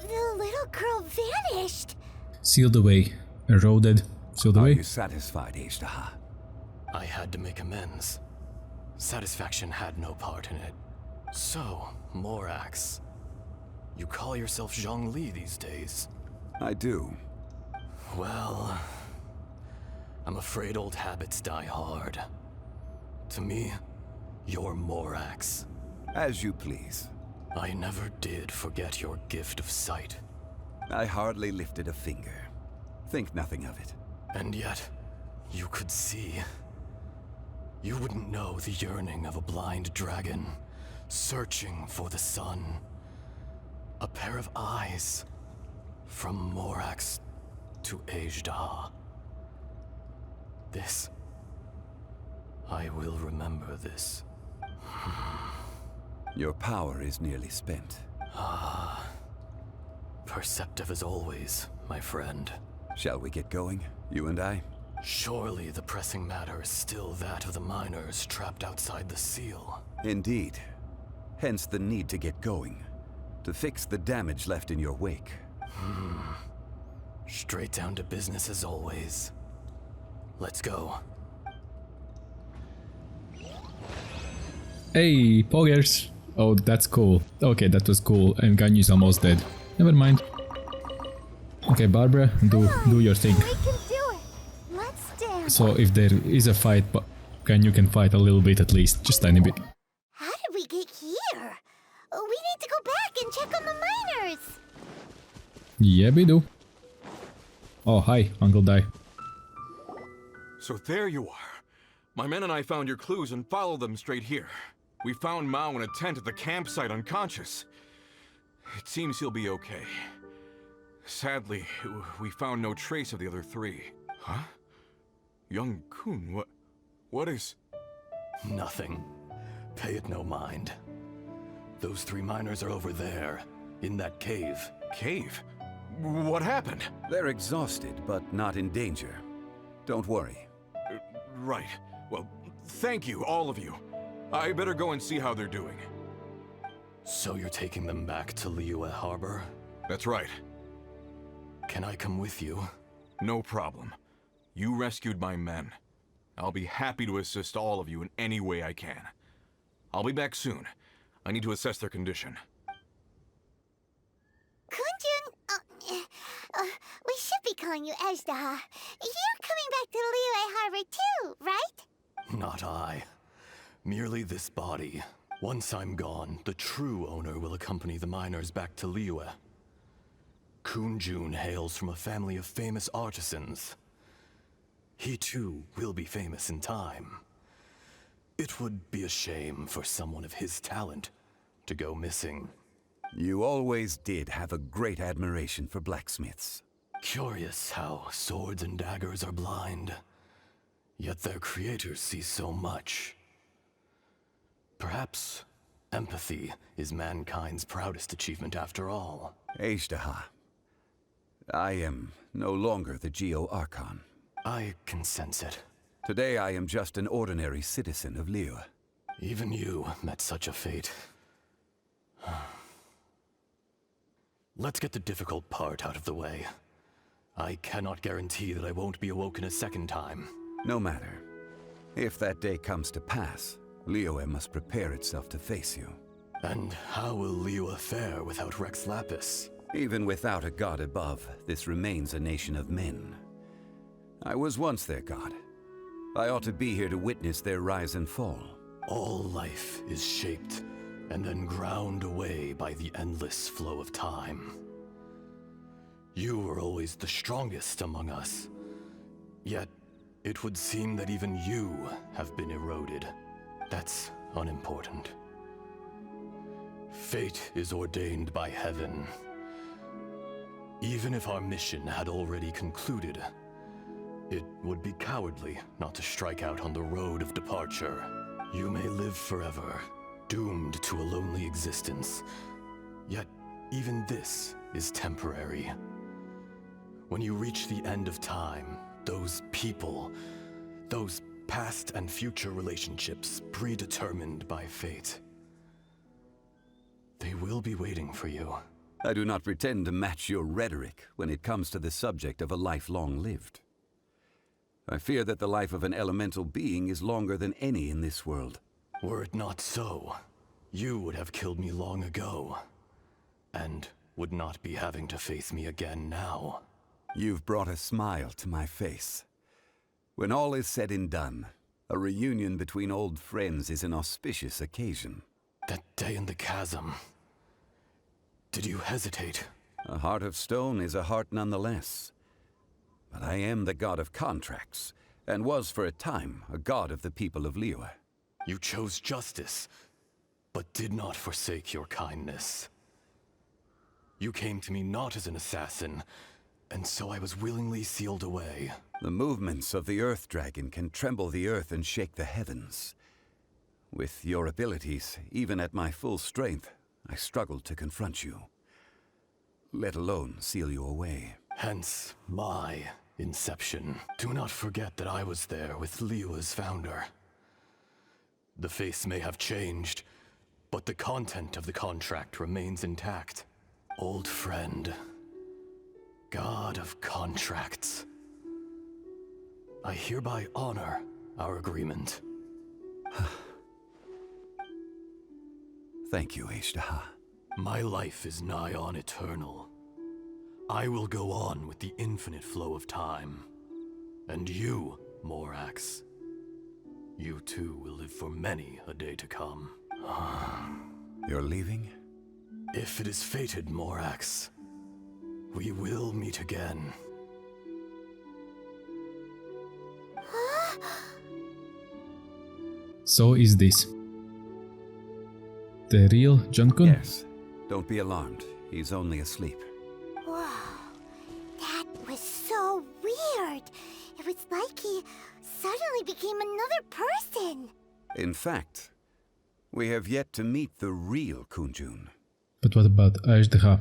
The little girl vanished! Sealed away. Eroded. Sealed Are away. you satisfied, Azhdaha? I had to make amends. Satisfaction had no part in it. So, Morax, you call yourself Zhongli these days? I do. Well, I'm afraid old habits die hard. To me, you're Morax. As you please. I never did forget your gift of sight. I hardly lifted a finger. Think nothing of it. And yet, you could see. You wouldn't know the yearning of a blind dragon, searching for the sun. A pair of eyes, from Morax to Azhdaha. This, I will remember this. Your power is nearly spent. Ah, perceptive as always, my friend. Shall we get going, you and I? Surely the pressing matter is still that of the miners trapped outside the seal. Indeed. Hence the need to get going. To fix the damage left in your wake. Straight down to business as always. Let's go. Hey, poggers! Oh, that's cool. Okay, that was cool. And Ganyu's almost dead. Never mind. Okay, Barbara, do your thing. We can do it. Let's dance. So if there is a fight, can you can fight a little bit at least, just tiny bit. How did we get here? We need to go back and check on the miners. Yeah, we do. Oh, hi, Uncle Dai. So there you are. My men and I found your clues and followed them straight here. We found Mao in a tent at the campsite unconscious. It seems he'll be okay. Sadly, we found no trace of the other three. Huh? Young Kun, what is... Nothing. Pay it no mind. Those 3 miners are over there, in that cave. Cave? What happened? They're exhausted, but not in danger. Don't worry. Right. Well, thank you, all of you. I better go and see how they're doing. So you're taking them back to Liyue Harbor? That's right. Can I come with you? No problem. You rescued my men. I'll be happy to assist all of you in any way I can. I'll be back soon. I need to assess their condition. Kunjun, we should be calling you Ezda. You're coming back to Liyue Harbor too, right? Not I. Merely this body. Once I'm gone, the true owner will accompany the miners back to Liyue. Kunjun hails from a family of famous artisans. He too will be famous in time. It would be a shame for someone of his talent to go missing. You always did have a great admiration for blacksmiths. Curious how swords and daggers are blind, yet their creators see so much. Perhaps empathy is mankind's proudest achievement after all. Ezda, I am no longer the Geo-Archon. I can sense it. Today I am just an ordinary citizen of Liyue. Even you met such a fate. Let's get the difficult part out of the way. I cannot guarantee that I won't be awoken a second time. No matter. If that day comes to pass, Liyue must prepare itself to face you. And how will Liyue fare without Rex Lapis? Even without a god above, this remains a nation of men. I was once their god. I ought to be here to witness their rise and fall. All life is shaped and then ground away by the endless flow of time. You were always the strongest among us. Yet, it would seem that even you have been eroded. That's unimportant. Fate is ordained by heaven. Even if our mission had already concluded, it would be cowardly not to strike out on the road of departure. You may live forever, doomed to a lonely existence. Yet, even this is temporary. When you reach the end of time, those people, those past and future relationships predetermined by fate, they will be waiting for you. I do not pretend to match your rhetoric when it comes to the subject of a life long lived. I fear that the life of an elemental being is longer than any in this world. Were it not so, you would have killed me long ago, and would not be having to face me again now. You've brought a smile to my face. When all is said and done, a reunion between old friends is an auspicious occasion. That day in the chasm, did you hesitate? A heart of stone is a heart nonetheless. But I am the god of contracts, and was for a time a god of the people of Liyue. You chose justice, but did not forsake your kindness. You came to me not as an assassin, and so I was willingly sealed away. The movements of the Earth Dragon can tremble the earth and shake the heavens. With your abilities, even at my full strength, I struggled to confront you. Let alone seal you away. Hence my inception. Do not forget that I was there with Liyue's founder. The face may have changed, but the content of the contract remains intact. Old friend, god of contracts, I hereby honor our agreement. Thank you, Ezda. My life is nigh on eternal. I will go on with the infinite flow of time. And you, Morax, You too will live for many a day to come. You're leaving? If it is fated, Morax, we will meet again. So is this the real John-kun? Yes. Don't be alarmed. He's only asleep. Whoa, that was so weird. It was like he suddenly became another person. In fact, we have yet to meet the real Kunjun. But what about Ajdaha?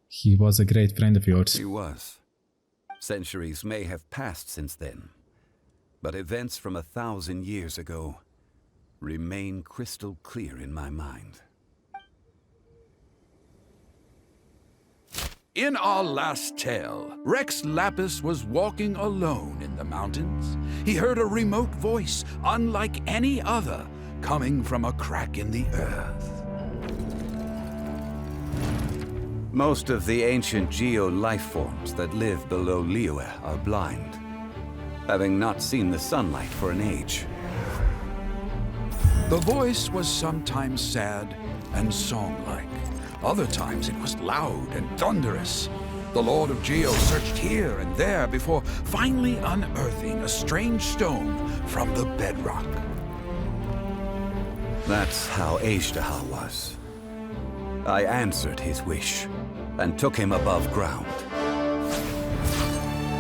He was a great friend of yours. He was. Centuries may have passed since then, but events from 1,000 years ago remain crystal clear in my mind. In our last tale, Rex Lapis was walking alone in the mountains. He heard a remote voice, unlike any other, coming from a crack in the earth. Most of the ancient geo-life forms that live below Liyue are blind, having not seen the sunlight for an age. The voice was sometimes sad and song-like. Other times it was loud and thunderous. The Lord of Geo searched here and there before finally unearthing a strange stone from the bedrock. That's how Ajdaha was. I answered his wish and took him above ground.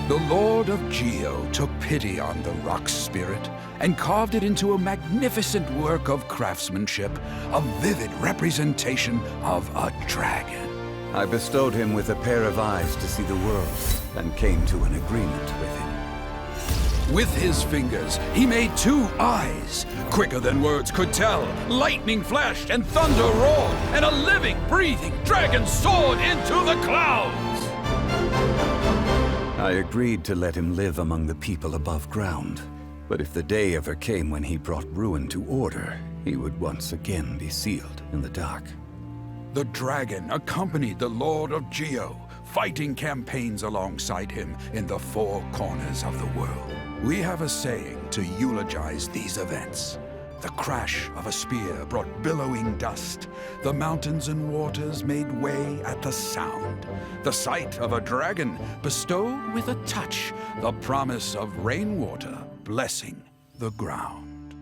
The Lord of Geo took pity on the rock spirit and carved it into a magnificent work of craftsmanship, a vivid representation of a dragon. I bestowed him with a pair of eyes to see the world and came to an agreement with him. With his fingers, he made 2 eyes. Quicker than words could tell, lightning flashed and thunder roared, and a living, breathing dragon soared into the clouds. I agreed to let him live among the people above ground. But if the day ever came when he brought ruin to order, he would once again be sealed in the dark. The dragon accompanied the Lord of Geo, fighting campaigns alongside him in the 4 corners of the world. We have a saying to eulogize these events. The crash of a spear brought billowing dust. The mountains and waters made way at the sound. The sight of a dragon bestowed with a touch the promise of rainwater blessing the ground.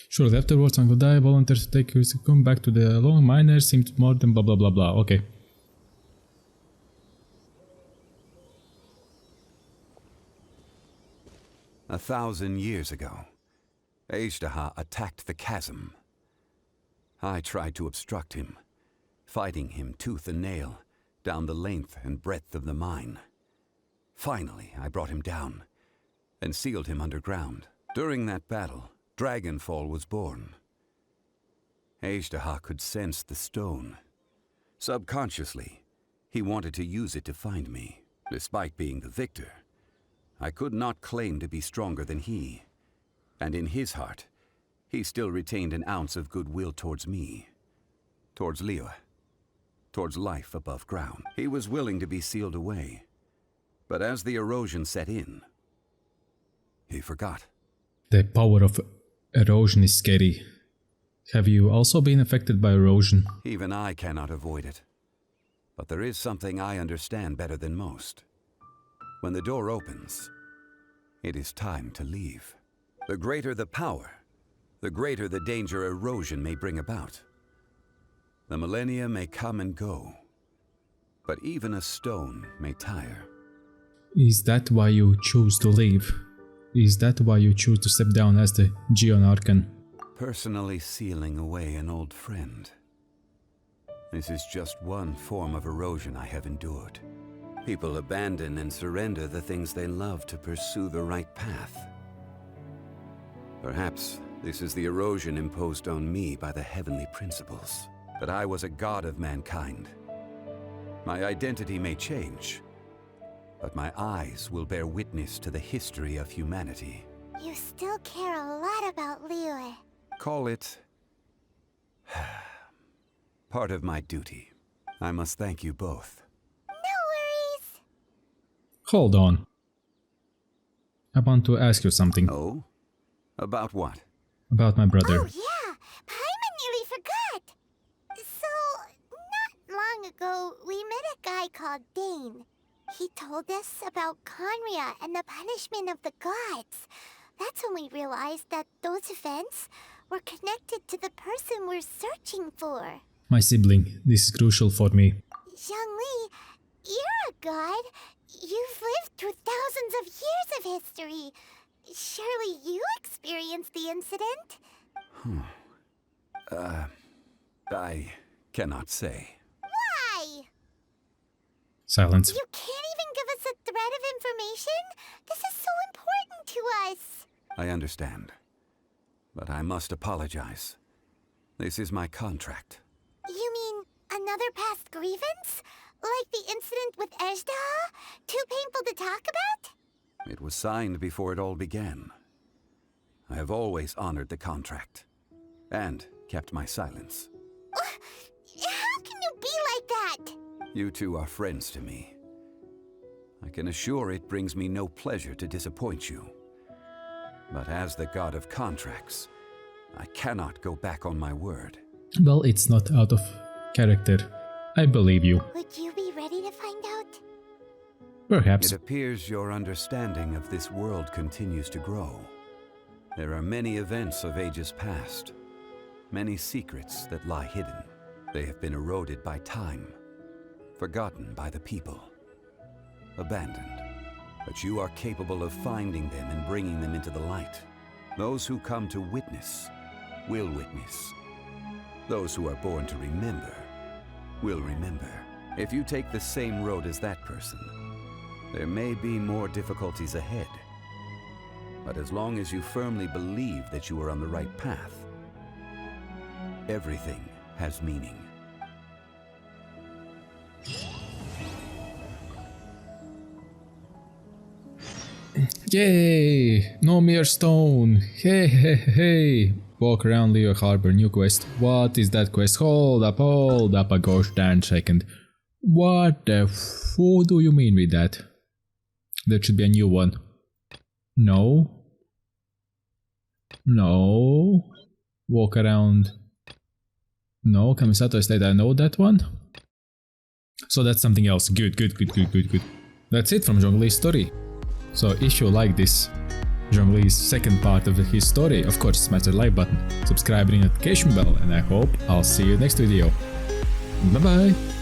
Shortly afterwards, Uncle Dai volunteers to take his come back to the long miners seemed more than blah blah blah blah. Okay. A 1,000 years ago, Ajdaha attacked the chasm. I tried to obstruct him, fighting him tooth and nail down the length and breadth of the mine. Finally, I brought him down and sealed him underground. During that battle, Dragonfall was born. Ajdaha could sense the stone. Subconsciously, he wanted to use it to find me. Despite being the victor, I could not claim to be stronger than he. And in his heart, he still retained an ounce of goodwill towards me. Towards Liyue. Towards life above ground. He was willing to be sealed away. But as the erosion set in, he forgot. The power of erosion is scary. Have you also been affected by erosion? Even I cannot avoid it. But there is something I understand better than most. When the door opens, it is time to leave. The greater the power, the greater the danger erosion may bring about. The millennia may come and go, but even a stone may tire. Is that why you choose to leave? Is that why you choose to step down as the Geonarchan? Personally sealing away an old friend. This is just one form of erosion I have endured. People abandon and surrender the things they love to pursue the right path. Perhaps this is the erosion imposed on me by the heavenly principles. That I was a god of mankind. My identity may change, but my eyes will bear witness to the history of humanity. You still care a lot about Liyue. Call it part of my duty. I must thank you both. No worries. Hold on. I want to ask you something. Oh? About what? About my brother. Oh yeah, Paimon nearly forgot. So, not long ago, we met a guy called Dane. He told us about Conria and the punishment of the gods. That's when we realized that those events were connected to the person we're searching for. My sibling. This is crucial for me. Zhongli, you're a god. You've lived through thousands of years of history. Surely you experienced the incident? I cannot say. Why? Silence. You can't even give us a thread of information? This is so important to us. I understand. But I must apologize. This is my contract. You mean another past grievance? Like the incident with Ejda? Too painful to talk about? It was signed before it all began. I have always honored the contract. And kept my silence. How can you be like that? You two are friends to me. I can assure it brings me no pleasure to disappoint you. But as the god of contracts, I cannot go back on my word. Well, it's not out of character. I believe you. Would you be ready to find out? Perhaps. It appears your understanding of this world continues to grow. There are many events of ages past, many secrets that lie hidden. They have been eroded by time, forgotten by the people, abandoned. But you are capable of finding them and bringing them into the light. Those who come to witness will witness. Those who are born to remember will remember. If you take the same road as that person, there may be more difficulties ahead. But as long as you firmly believe that you are on the right path, everything has meaning. Yay! No mere stone! Hey, hey, hey! Walk around Liyue Harbor, new quest. What is that quest? Hold up a gosh darn second. What the f*** do you mean with that? That should be a new one. No. No. Walk around. No, Kamisato Estate, I know that one. So that's something else. Good. That's it from Zhongli's story. So if you like this Zhongli's second part of his story, of course smash the like button, subscribe and notification bell, and I hope I'll see you next video. Bye bye!